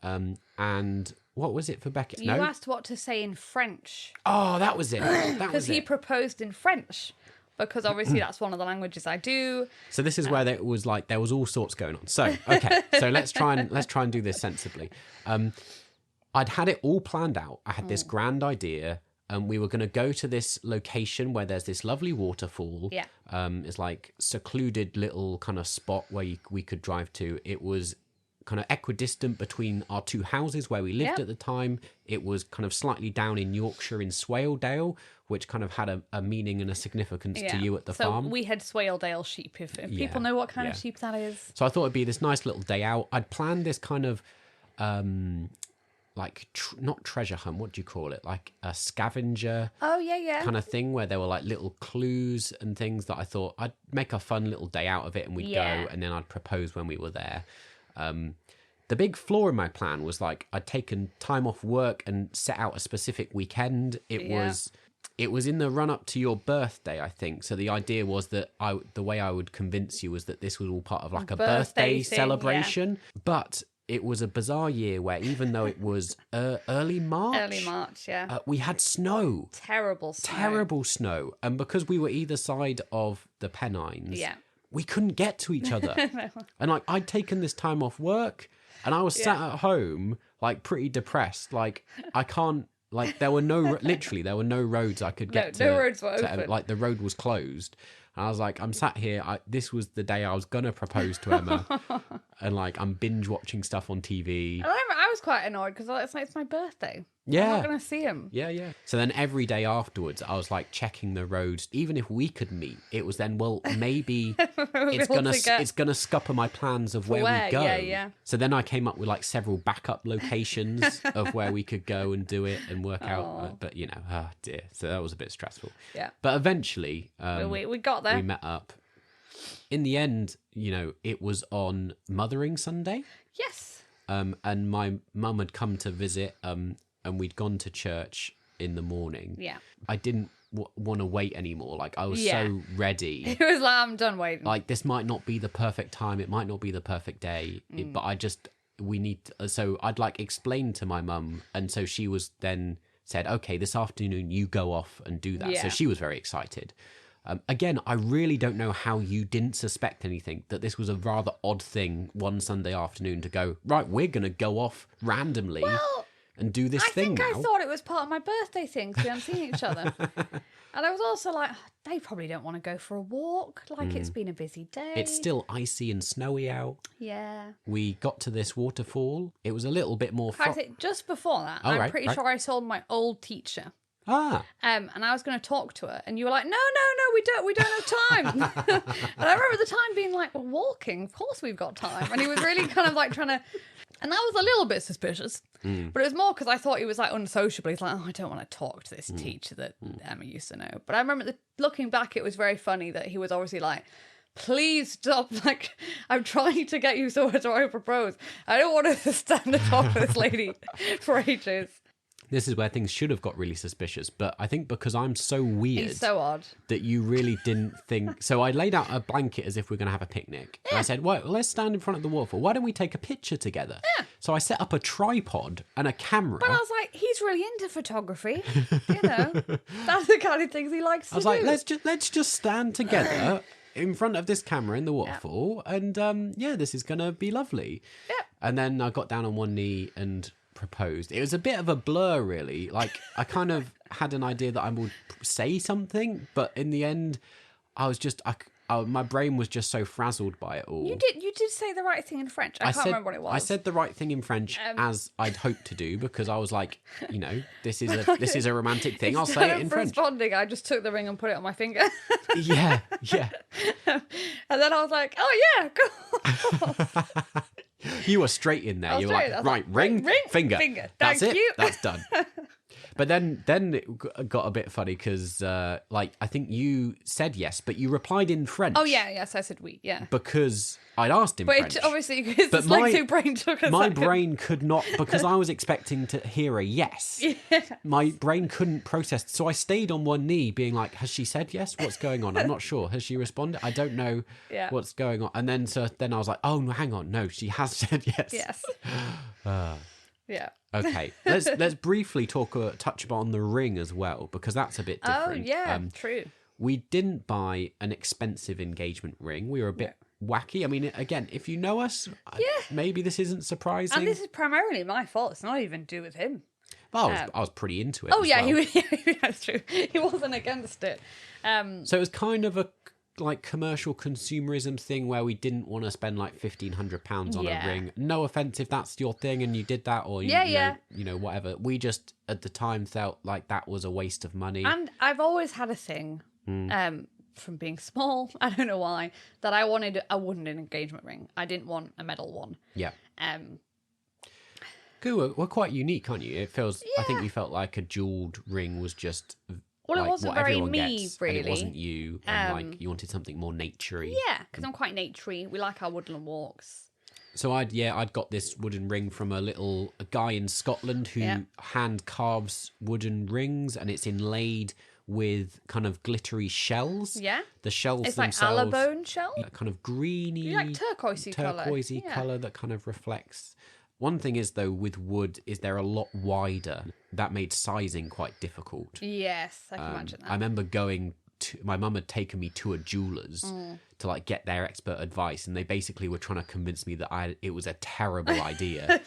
And what was it for Becky? You asked what to say in French. Oh, that was it. Because he proposed in French. Because obviously that's one of the languages I do. So this is where there was all sorts going on. So okay, so let's try and do this sensibly. I'd had it all planned out. I had this grand idea. We were going to go to this location where there's this lovely waterfall. Yeah. It's like secluded little kind of spot where we could drive to. It was kind of equidistant between our two houses where we lived at the time. It was kind of slightly down in Yorkshire in Swaledale, which kind of had a meaning and a significance to you at the farm. So we had Swaledale sheep, if people know what kind of sheep that is. So I thought it'd be this nice little day out. I'd planned this kind of... not treasure hunt, what do you call it? Like a scavenger kind of thing where there were like little clues and things that I thought I'd make a fun little day out of it and we'd go and then I'd propose when we were there. The big flaw in my plan was like I'd taken time off work and set out a specific weekend. It was in the run up to your birthday, I think. So the idea was that the way I would convince you was that this was all part of like a birthday celebration. Yeah. But it was a bizarre year where even though it was early March, we had snow. Terrible snow. And because we were either side of the Pennines, we couldn't get to each other. No. And like I'd taken this time off work and I was sat at home like pretty depressed. Like I can't, like there were literally there were no roads I could get to. No roads were open. Like the road was closed. And I was like, I'm sat here. This was the day I was going to propose to Emma. And like, I'm binge watching stuff on TV. I was quite annoyed because it's my birthday. Yeah. I'm not going to see him. Yeah. So then every day afterwards, I was like checking the roads. Even if we could meet, it was then, well, maybe it's gonna scupper my plans of where we go. Yeah. So then I came up with like several backup locations of where we could go and do it and work out. But oh dear. So that was a bit stressful. Yeah. But eventually, we got there. We met up. In the end, it was on Mothering Sunday. Yes. And my mum had come to visit. And we'd gone to church in the morning. Yeah. I didn't want to wait anymore. Like, I was so ready. It was like, I'm done waiting. Like, this might not be the perfect time. It might not be the perfect day. But so I'd, like, explained to my mum. And so she was then said, okay, this afternoon you go off and do that. Yeah. So she was very excited. Again, I really don't know how you didn't suspect anything, that this was a rather odd thing one Sunday afternoon to go, right, we're going to go off randomly. And do this thing now. I thought it was part of my birthday thing because we hadn't seen each other. And I was also like, they probably don't want to go for a walk. Like, it's been a busy day. It's still icy and snowy out. Yeah. We got to this waterfall. It was a little bit more... Just before that, I'm pretty sure I told my old teacher. And I was going to talk to her, and you were like, no, we don't have time. And I remember the time being like, we're walking, of course we've got time. And he was really kind of like trying to... And that was a little bit suspicious. But it was more because I thought he was like unsociable. He's like, I don't want to talk to this teacher that Emma used to know. But I remember looking back, it was very funny that he was obviously like, please stop. Like, I'm trying to get you somewhere to I propose. I don't want to stand and talk to this lady for ages. This is where things should have got really suspicious, but I think because I'm so weird... He's so odd. ...that you really didn't think... So I laid out a blanket as if we we're going to have a picnic. Yeah. And I said, well, let's stand in front of the waterfall. Why don't we take a picture together? Yeah. So I set up a tripod and a camera. But I was like, he's really into photography. That's the kind of things he likes to do. I was like, let's just stand together in front of this camera in the waterfall and, this is going to be lovely. Yeah. And then I got down on one knee and... proposed. It was a bit of a blur, really. Like, I kind of had an idea that I would say something, but in the end, I was just, my brain was just so frazzled by it all. You did say the right thing in French. I can't remember what it was. I said the right thing in French as I'd hoped to do because I was like, this is a romantic thing. I'll say it in French. Responding, I just took the ring and put it on my finger. Yeah. And then I was like, oh yeah, cool. You were straight in there. You were like, right, ring, finger. That's it. You. That's done. But then it got a bit funny because, like, I think you said yes, but you replied in French. Oh, yeah, yes, I said oui, yeah. Because I'd asked in French. But obviously, his But dyslexic brain took a my second. brain could not, because I was expecting to hear a yes. My brain couldn't process. So I stayed on one knee being like, has she said yes? What's going on? I'm not sure. Has she responded? I don't know what's going on. And then I was like, oh, no, hang on. No, she has said yes. Yes. Yeah. Okay, let's briefly touch upon the ring as well, because that's a bit different. Oh, yeah, true. We didn't buy an expensive engagement ring. We were a bit wacky. I mean, again, if you know us, maybe this isn't surprising. And this is primarily my fault. It's not even to do with him. Well, I was pretty into it. Oh, as yeah, well. that's true. He wasn't against it. So it was kind of a like commercial consumerism thing where we didn't want to spend like £1,500 on a ring. No offense if that's your thing and you did that, or you know, whatever. We just at the time felt like that was a waste of money. And I've always had a thing, from being small, I don't know why, that I wanted a wooden engagement ring. I didn't want a metal one. Yeah. We're quite unique, aren't you? It feels. I think you felt like a jewelled ring was just. Well, like it wasn't what very everyone me, gets, really. And it wasn't you, and like you wanted something more naturey. Yeah, because I'm quite naturey. We like our woodland walks. So I'd got this wooden ring from a guy in Scotland who hand carves wooden rings, and it's inlaid with kind of glittery shells. Yeah, the shells it's themselves, like alabone shell, kind of greeny, like turquoisey colour that kind of reflects. One thing is, though, with wood, is they're a lot wider. That made sizing quite difficult. Yes, I can imagine that. I remember my mum had taken me to a jeweller's to like get their expert advice, and they basically were trying to convince me that it was a terrible idea.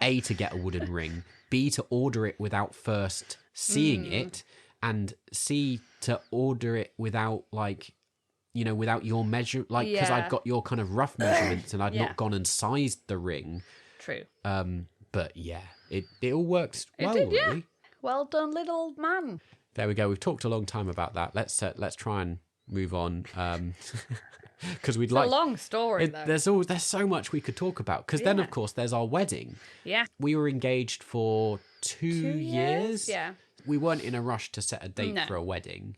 A, to get a wooden ring, B, to order it without first seeing it, and C, to order it without without your measure, like because I'd got your kind of rough measurements and I'd not gone and sized the ring. True. But yeah, it all worked well, did, really. Well done, little man. There we go. We've talked a long time about that. Let's try and move on. Because we'd it's a long story, though. There's so much we could talk about. Because then, of course, there's our wedding. Yeah. We were engaged for 2 years. Yeah. We weren't in a rush to set a date for a wedding.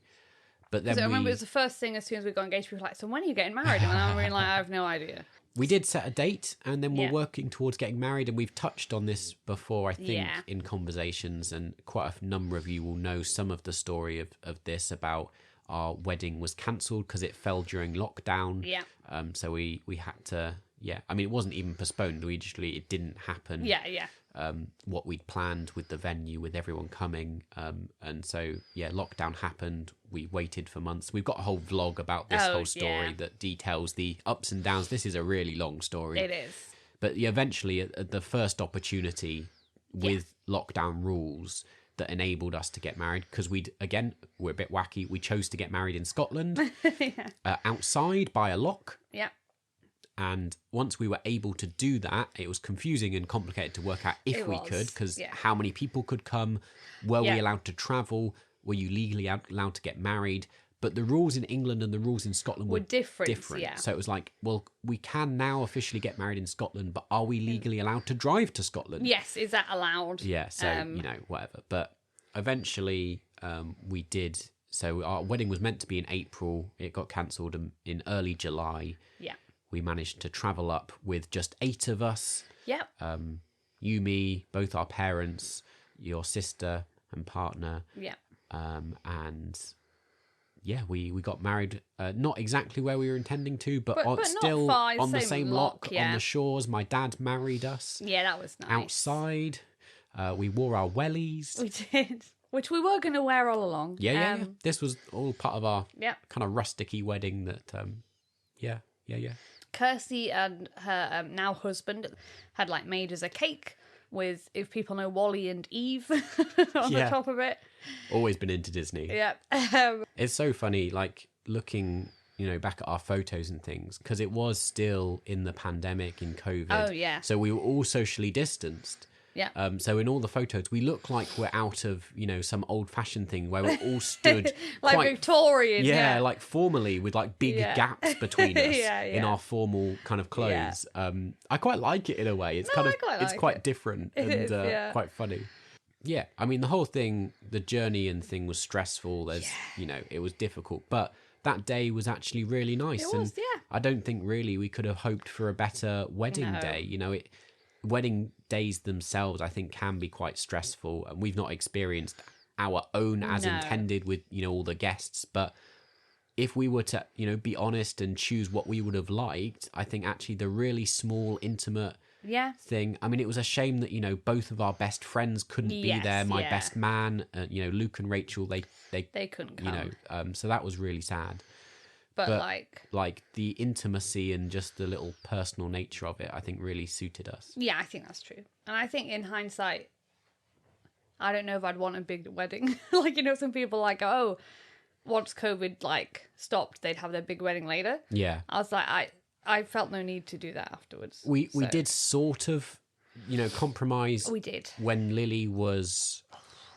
But then I remember it was the first thing as soon as we got engaged, we were like, so when are you getting married? And I'm really like, I have no idea. We did set a date, and then we're working towards getting married, and we've touched on this before, I think, in conversations, and quite a number of you will know some of the story of this about our wedding was cancelled because it fell during lockdown. Yeah. So we had to, I mean, it wasn't even postponed. It didn't happen. Yeah. What we'd planned with the venue, with everyone coming. And so, lockdown happened. We waited for months. We've got a whole vlog about this whole story that details the ups and downs. This is a really long story. It is. But eventually, at the first opportunity with lockdown rules that enabled us to get married, because we're a bit wacky. We chose to get married in Scotland, outside by a loch. Yeah. And once we were able to do that, it was confusing and complicated to work out if we could, because how many people could come? Were we allowed to travel? Were you legally allowed to get married? But the rules in England and the rules in Scotland were different. Yeah. So it was like, well, we can now officially get married in Scotland, but are we legally allowed to drive to Scotland? Yes, is that allowed? Yeah, so, whatever. But eventually we did. So our wedding was meant to be in April. It got cancelled in early July. Yeah. We managed to travel up with just 8 of us. Yeah. You, me, both our parents, your sister and partner. Yeah. And we got married, not exactly where we were intending to, but still on the same loch on the shores. My dad married us. Yeah, that was nice. Outside. We wore our wellies. We did. Which we were going to wear all along. Yeah. This was all part of our kind of rusticy wedding that, yeah. Kirsty and her now husband had made us a cake with, if people know, Wally and Eve on the top of it. Always been into Disney. Yeah. It's so funny, looking, back at our photos and things, because it was still in the pandemic, in COVID. Oh, yeah. So we were all socially distanced. Yeah. So in all the photos, we look like we're out of, some old-fashioned thing where we're all stood quite Victorian. Yeah, formally with big gaps between us in our formal kind of clothes. Yeah. I quite like it in a way. It's it's quite different and quite funny. Yeah, I mean, the whole thing, the journey and thing was stressful. There's, it was difficult, but that day was actually really nice. It was, yeah. I don't think really we could have hoped for a better wedding No. day. Wedding days themselves, I think, can be quite stressful, and we've not experienced our own as intended with, all the guests. But if we were to, be honest and choose what we would have liked, I think actually the really small, intimate thing. I mean, it was a shame that, both of our best friends couldn't be there. My best man, Luke and Rachel, they couldn't come. So that was really sad. But like the intimacy and just the little personal nature of it, I think really suited us. Yeah, I think that's true. And I think in hindsight, I don't know if I'd want a big wedding. Some people once COVID stopped, they'd have their big wedding later. Yeah. I was like, I felt no need to do that afterwards. We did sort of, compromise. We did. When Lily was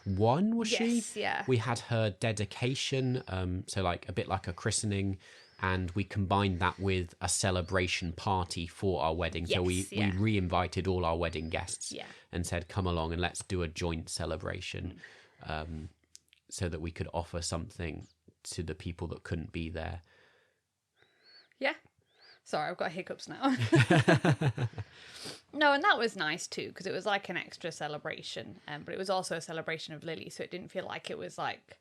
1, was she? Yes, yeah. We had her dedication, so a bit like a christening, and we combined that with a celebration party for our wedding. Yes, so we re-invited all our wedding guests and said, come along and let's do a joint celebration, so that we could offer something to the people that couldn't be there. Yeah. Sorry, I've got hiccups now. No, and that was nice too, because it was like an extra celebration, but it was also a celebration of Lily, so it didn't feel like it was like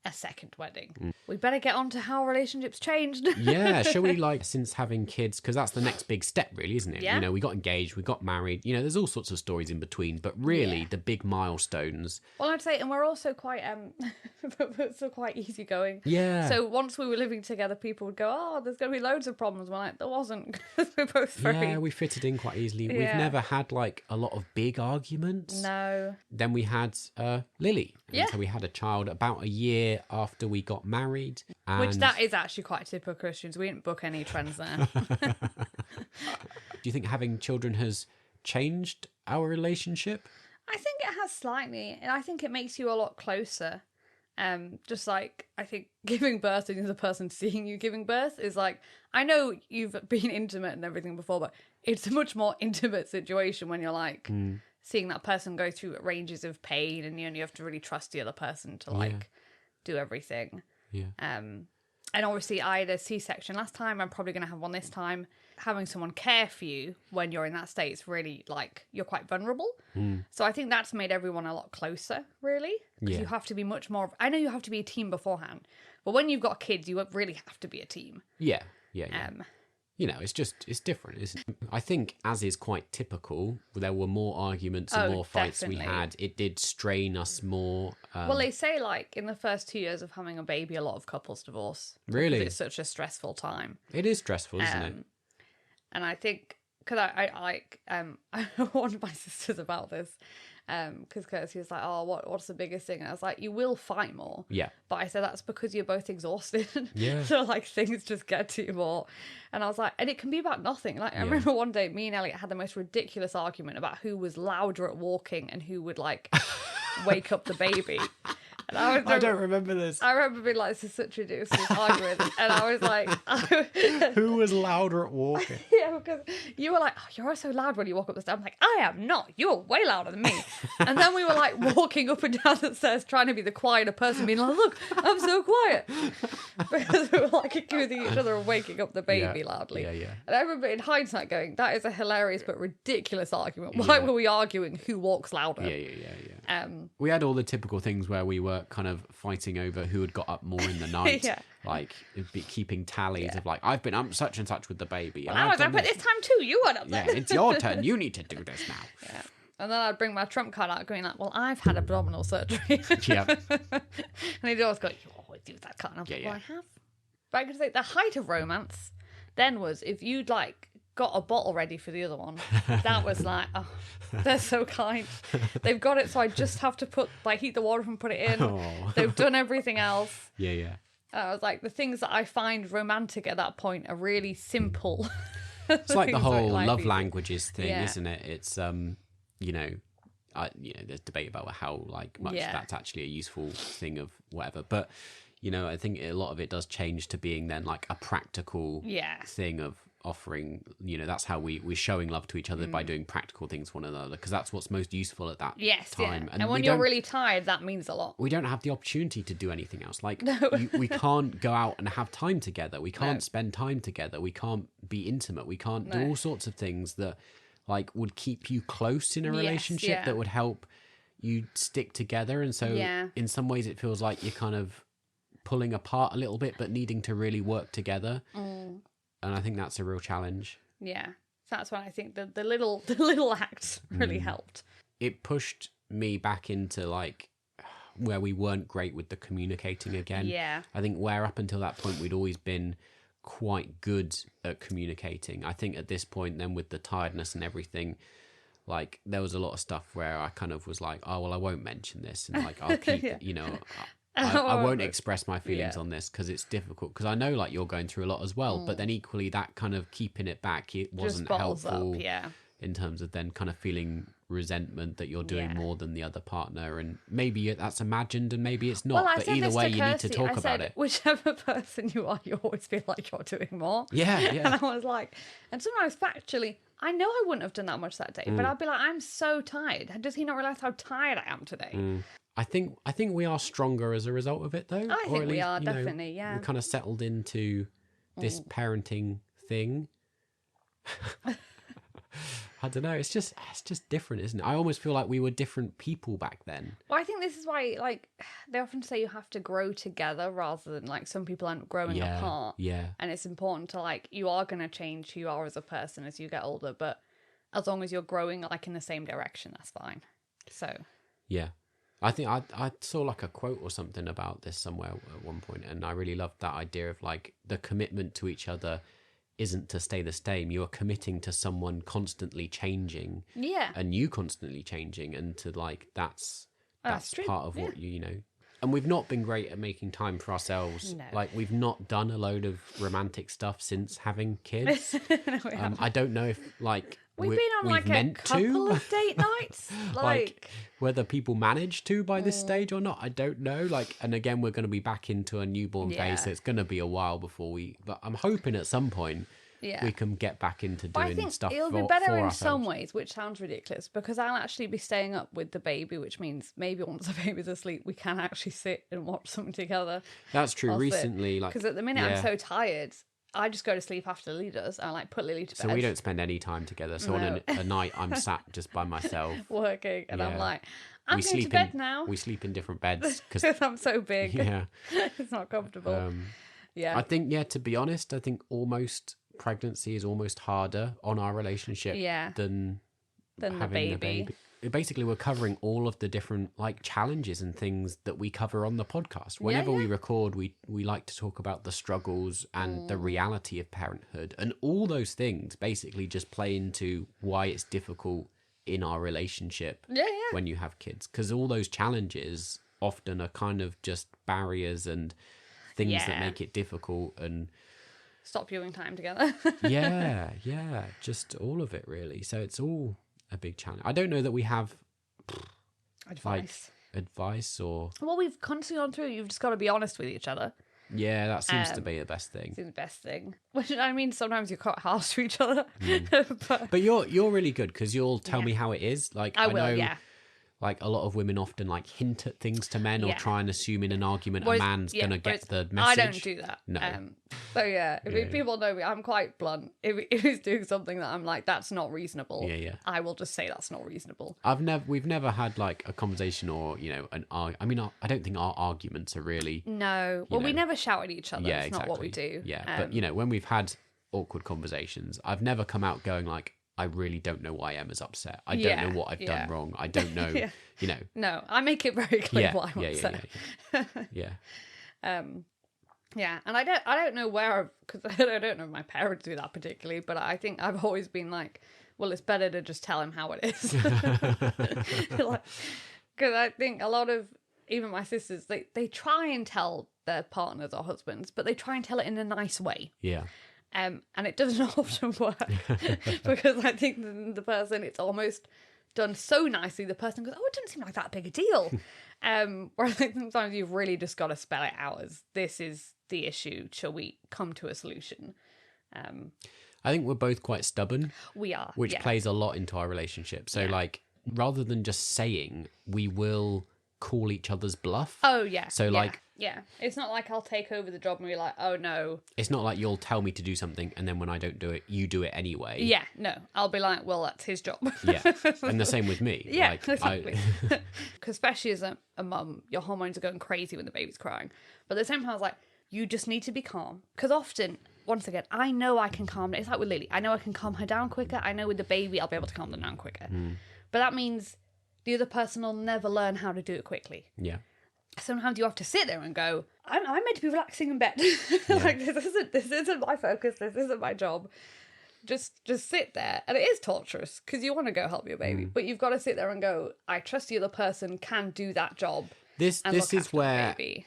a second wedding. We better get on to how relationships changed. Yeah, shall we, since having kids, because that's the next big step, really, isn't it? Yeah. We got engaged, we got married, there's all sorts of stories in between, but really the big milestones. Well, I'd say, and we're also quite quite easygoing. Yeah. So once we were living together, people would go, "Oh, there's going to be loads of problems." We're like, there wasn't, because we're both very... Yeah, we fitted in quite easily. We've never had a lot of big arguments. No. Then we had Lily. Yeah. So we had a child about a year after we got married. And... Which that is actually quite typical Christians. We didn't book any trends there. Do you think having children has changed our relationship? I think it has slightly, and I think it makes you a lot closer. Just I think giving birth to the person seeing you giving birth is I know you've been intimate and everything before, but it's a much more intimate situation when you're seeing that person go through ranges of pain, and you have to really trust the other person to do everything. Yeah. And obviously I had a C-section last time. I'm probably going to have one this time. Having someone care for you when you're in that state is really you're quite vulnerable. So I think that's made everyone a lot closer, really. Because you have to be much more... I know you have to be a team beforehand, but when you've got kids, you really have to be a team. Yeah. It's different, isn't it? I think, as is quite typical, there were more arguments and more fights we had. It did strain us more. Well, they say, in the first 2 years of having a baby, a lot of couples divorce. Really? Because it's such a stressful time. It is stressful, isn't it? And I think, because I warned my sisters about this, because Kirsty was like, "Oh, what's the biggest thing?" And I was like, "You will fight more." Yeah. But I said that's because you're both exhausted. Yeah. So things just get to you more. And I was like, and it can be about nothing. I remember one day me and Elliot had the most ridiculous argument about who was louder at walking and who would wake up the baby. And I don't remember this. I remember being like, this is such a ridiculous argument. And I was like... Who was louder at walking? Yeah, because you were like, "Oh, you're so loud when you walk up the stairs." I'm like, I am not. You're way louder than me. And then we were walking up and down the stairs trying to be the quieter person, being like, "Look, I'm so quiet." Because we were accusing each other of waking up the baby loudly. Yeah. And I remember in hindsight going, that is a hilarious but ridiculous argument. Why were we arguing who walks louder? Yeah. We had all the typical things where we were kind of fighting over who had got up more in the night. Keeping tallies of I've been up such and such with the baby. Well, I was up at this time too. You weren't up there. Yeah, it's your turn. You need to do this now. Yeah. And then I'd bring my trump card out going well, I've had abdominal surgery. Yeah. And he'd always go, "You always do that, can't I?" Well, I have. But I could say the height of romance then was if you'd got a bottle ready for the other one. That was oh, they're so kind. They've got it, so I just have to heat the water and put it in. Oh. They've done everything else. Yeah. I was the things that I find romantic at that point are really simple. It's like the whole love languages thing, isn't it? It's there's debate about how much that's actually a useful thing of whatever, but I think a lot of it does change to being then a practical thing of offering, that's how we're showing love to each other, by doing practical things for one another, because that's what's most useful at that time. And when you're really tired, that means a lot. We don't have the opportunity to do anything else. Like, we can't go out and have time together. We can't spend time together. We can't be intimate. We can't do all sorts of things that like would keep you close in a relationship, that would help you stick together. And so in some ways it feels like you're kind of pulling apart a little bit, but needing to really work together. And I think that's a real challenge. Yeah. That's why I think the little acts really helped. It pushed me back into like where we weren't great with the communicating again. Yeah. I think where up until that point we'd always been quite good at communicating. I think at this point then, with the tiredness and everything, like there was a lot of stuff where I kind of was like, oh well, I won't mention this, and like I'll keep I won't express my feelings on this because it's difficult, because I know like you're going through a lot as well, but then equally that kind of keeping it back, it wasn't helpful in terms of then kind of feeling resentment that you're doing more than the other partner, and maybe that's imagined and maybe it's not, but either way you need to talk about it. Whichever person you are, you always feel like you're doing more. And I was like, and sometimes factually I know I wouldn't have done that much that day, but I'd be like, I'm so tired. Does he not realise how tired I am today? I think we are stronger as a result of it, though. I think we are, definitely, yeah. We kind of settled into this parenting thing. I don't know. It's just different, isn't it? I almost feel like we were different people back then. Well, I think this is why, like, they often say you have to grow together rather than, like, some people aren't growing apart. Yeah. And it's important to, like, you are going to change who you are as a person as you get older, but as long as you're growing, like, in the same direction, that's fine. So. Yeah. I think I saw like a quote or something about this somewhere at one point, and I really loved that idea of like the commitment to each other isn't to stay the same. You're committing to someone constantly changing, and you constantly changing, and to like that's part of what you know. And we've not been great at making time for ourselves. No. Like we've not done a load of romantic stuff since having kids. No, I don't know if like. We've been on like a couple of date nights. Like whether people manage to by this stage or not, I don't know. Like, and again, we're going to be back into a newborn phase, so it's going to be a while before but I'm hoping at some point we can get back into doing stuff for ourselves. It'll be better in some ways, which sounds ridiculous, because I'll actually be staying up with the baby, which means maybe once the baby's asleep, we can actually sit and watch something together. That's true. Recently, like, because at the minute I'm so tired, I just go to sleep after Lily does. I like put Lily to bed. So we don't spend any time together. So on a night, I'm sat just by myself working, and I'm like, I'm going to bed now. We sleep in different beds because I'm so big. Yeah, it's not comfortable. I think to be honest, I think almost pregnancy is almost harder on our relationship than having the baby. Basically, we're covering all of the different like challenges and things that we cover on the podcast. Whenever we record, we like to talk about the struggles and the reality of parenthood, and all those things basically just play into why it's difficult in our relationship when you have kids, because all those challenges often are kind of just barriers and things that make it difficult and stop you in time together. Just all of it really. So it's all a big challenge. I don't know that we have advice or... Well, we've constantly gone through, you've just got to be honest with each other. Yeah, that seems to be the best thing. Seems the best thing. Which, I mean, sometimes you're quite harsh to each other. But you're really good, because you'll tell me how it is. Like I know, like a lot of women often like hint at things to men or try and assume in an argument a man's gonna get the message. I don't do that. No. So if people know me, I'm quite blunt. If he's doing something that I'm like, that's not reasonable. I will just say that's not reasonable. We've never had like a conversation or I mean, I don't think our arguments are really. No. Well, we never shout at each other. It's not what we do. Yeah, but when we've had awkward conversations, I've never come out going like, I really don't know why Emma's upset. I don't know what I've done wrong. I don't know, No, I make it very clear why I'm upset. Yeah. And I don't know where, because I don't know if my parents do that particularly, but I think I've always been like, well, it's better to just tell him how it is. Because I think a lot of, even my sisters, they try and tell their partners or husbands, but they try and tell it in a nice way. Yeah. And it doesn't often work because I think the person, it's almost done so nicely. The person goes, oh, it doesn't seem like that big a deal. Where I think sometimes you've really just got to spell it out as, this is the issue. Shall we come to a solution? I think we're both quite stubborn, We are. which yeah. plays a lot into our relationship. So like, rather than just saying, we will call each other's bluff. Oh, yeah. So yeah, like, yeah. It's not like I'll take over the job and be like, oh, no. it's not like you'll tell me to do something and then when I don't do it, you do it anyway. Yeah, no. I'll be like, well, that's his job. Yeah. And the same with me. Yeah, Like, exactly. Because especially as a mum, your hormones are going crazy when the baby's crying. But at the same time, I was like, you just need to be calm. Because often, once again, I know I can calm. It's like with Lily. I know I can calm her down quicker. I know with the baby, I'll be able to calm them down quicker. But that means the other person will never learn how to do it quickly. Yeah. Sometimes you have to sit there and go, I'm meant to be relaxing in bed. Like, this isn't my focus. This isn't my job. Just sit there. And it is torturous because you want to go help your baby. But you've got to sit there and go, I trust the other person can do that job. This is where baby.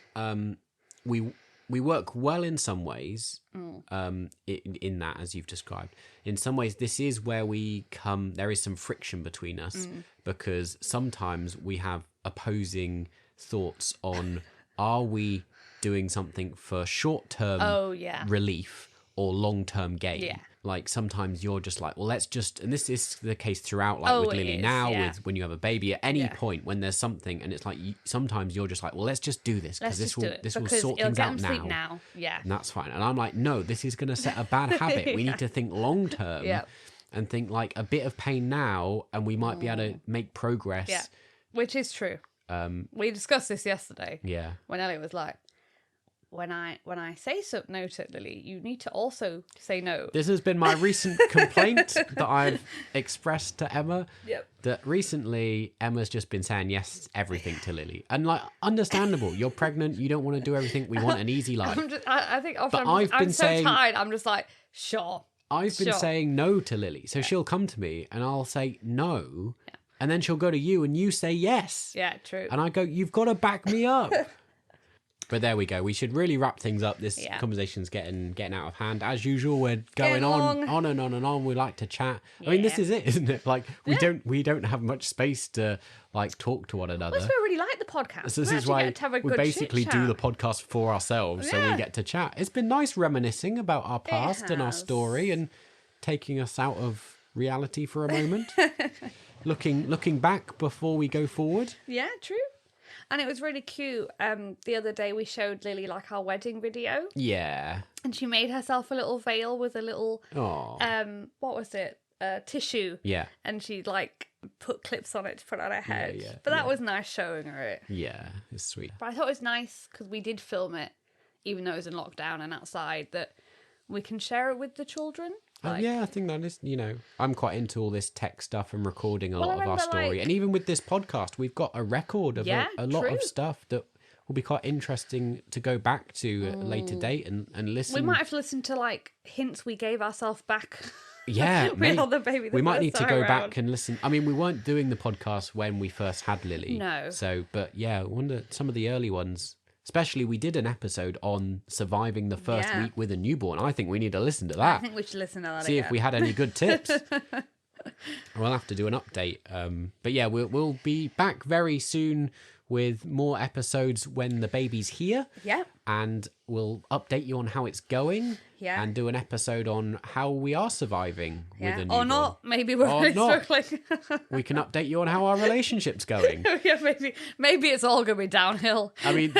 we work well in some ways, in that, as you've described. In some ways, this is where there is some friction between us because sometimes we have opposing thoughts on, are we doing something for short-term relief or long-term gain? Yeah. Like sometimes you're just like, well, let's just, and this is the case throughout, like with Lily now, with when you have a baby, at any point when there's something, and it's like sometimes you're just like, well, let's just do this because this will sort things out now. Yeah, and that's fine. And I'm like, no, this is going to set a bad habit. We need to think long term and think like a bit of pain now, and we might be able to make progress. Yeah, which is true. We discussed this yesterday. Yeah, when Elliot was like, when I say no to Lily, you need to also say no. This has been my recent complaint that I've expressed to Emma. Yep. That recently Emma's just been saying yes everything to Lily, and like understandable. You're pregnant. You don't want to do everything. We want an easy life. I think often I'm so tired. I'm just like, sure. I've been saying no to Lily, so she'll come to me and I'll say no, and then she'll go to you and you say yes. Yeah, true. And I go, you've got to back me up. But there we go. We should really wrap things up. This conversation's getting out of hand. As usual, we're going on and on and on. We like to chat. Yeah. I mean, this is it, isn't it? Like we don't have much space to like talk to one another. That's why I really like the podcast. So this is why we basically do the podcast for ourselves, so we get to chat. It's been nice reminiscing about our past and our story and taking us out of reality for a moment. looking back before we go forward. Yeah, true. And it was really cute. The other day we showed Lily like our wedding video. Yeah. And she made herself a little veil with a little what was it? Tissue. Yeah. And she like put clips on it to put on her head. Yeah, but that was nice showing her it. Yeah, it's sweet. But I thought it was nice because we did film it, even though it was in lockdown and outside, that we can share it with the children. Like, yeah, I think that is, I'm quite into all this tech stuff and recording a lot of our story. And even with this podcast, we've got a record of a lot of stuff that will be quite interesting to go back to at a later date and listen. We might have to listen to like hints we gave ourselves back. Yeah, the baby we might need to go back and listen. I mean, we weren't doing the podcast when we first had Lily. No. So, but yeah, I wonder some of the early ones. Especially, we did an episode on surviving the first week with a newborn. I think we need to listen to that. I think we should listen to that See again. if we had any good tips. We'll have to do an update. But yeah, we'll be back very soon with more episodes when the baby's here. Yeah. And we'll update you on how it's going. Yeah. And do an episode on how we are surviving with a newborn. Or not. Maybe we're really struggling. We can update you on how our relationship's going. Yeah, maybe it's all going to be downhill. I mean,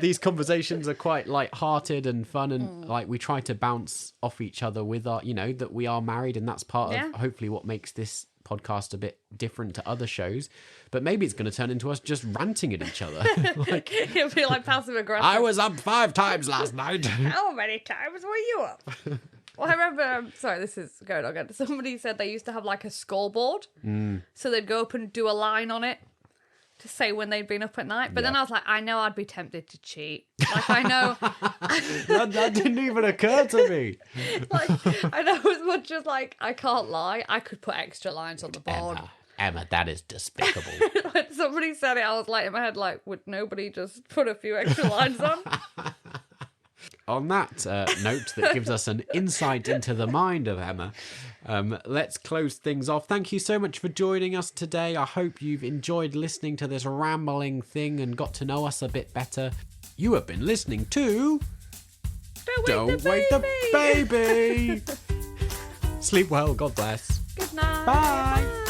these conversations are quite light-hearted and fun, and like we try to bounce off each other with our, that we are married, and that's part of hopefully what makes this podcast a bit different to other shows. But maybe it's going to turn into us just ranting at each other. Like, it'll be like passive aggressive. I was up 5 times last night. How many times were you up? Well, I remember, sorry, this is going on again. Somebody said they used to have like a scoreboard. So they'd go up and do a line on it to say when they'd been up at night. But then I was like, I know I'd be tempted to cheat. Like, I know. that didn't even occur to me. Like, I know as much as like, I can't lie. I could put extra lines on the board. Emma, that is despicable. When somebody said it, I was like, in my head, like, would nobody just put a few extra lines on? On that note that gives us an insight into the mind of Emma, let's close things off. Thank you so much for joining us today. I hope you've enjoyed listening to this rambling thing and got to know us a bit better. You have been listening to Don't wake the baby. Sleep well. God bless. Good night. Bye.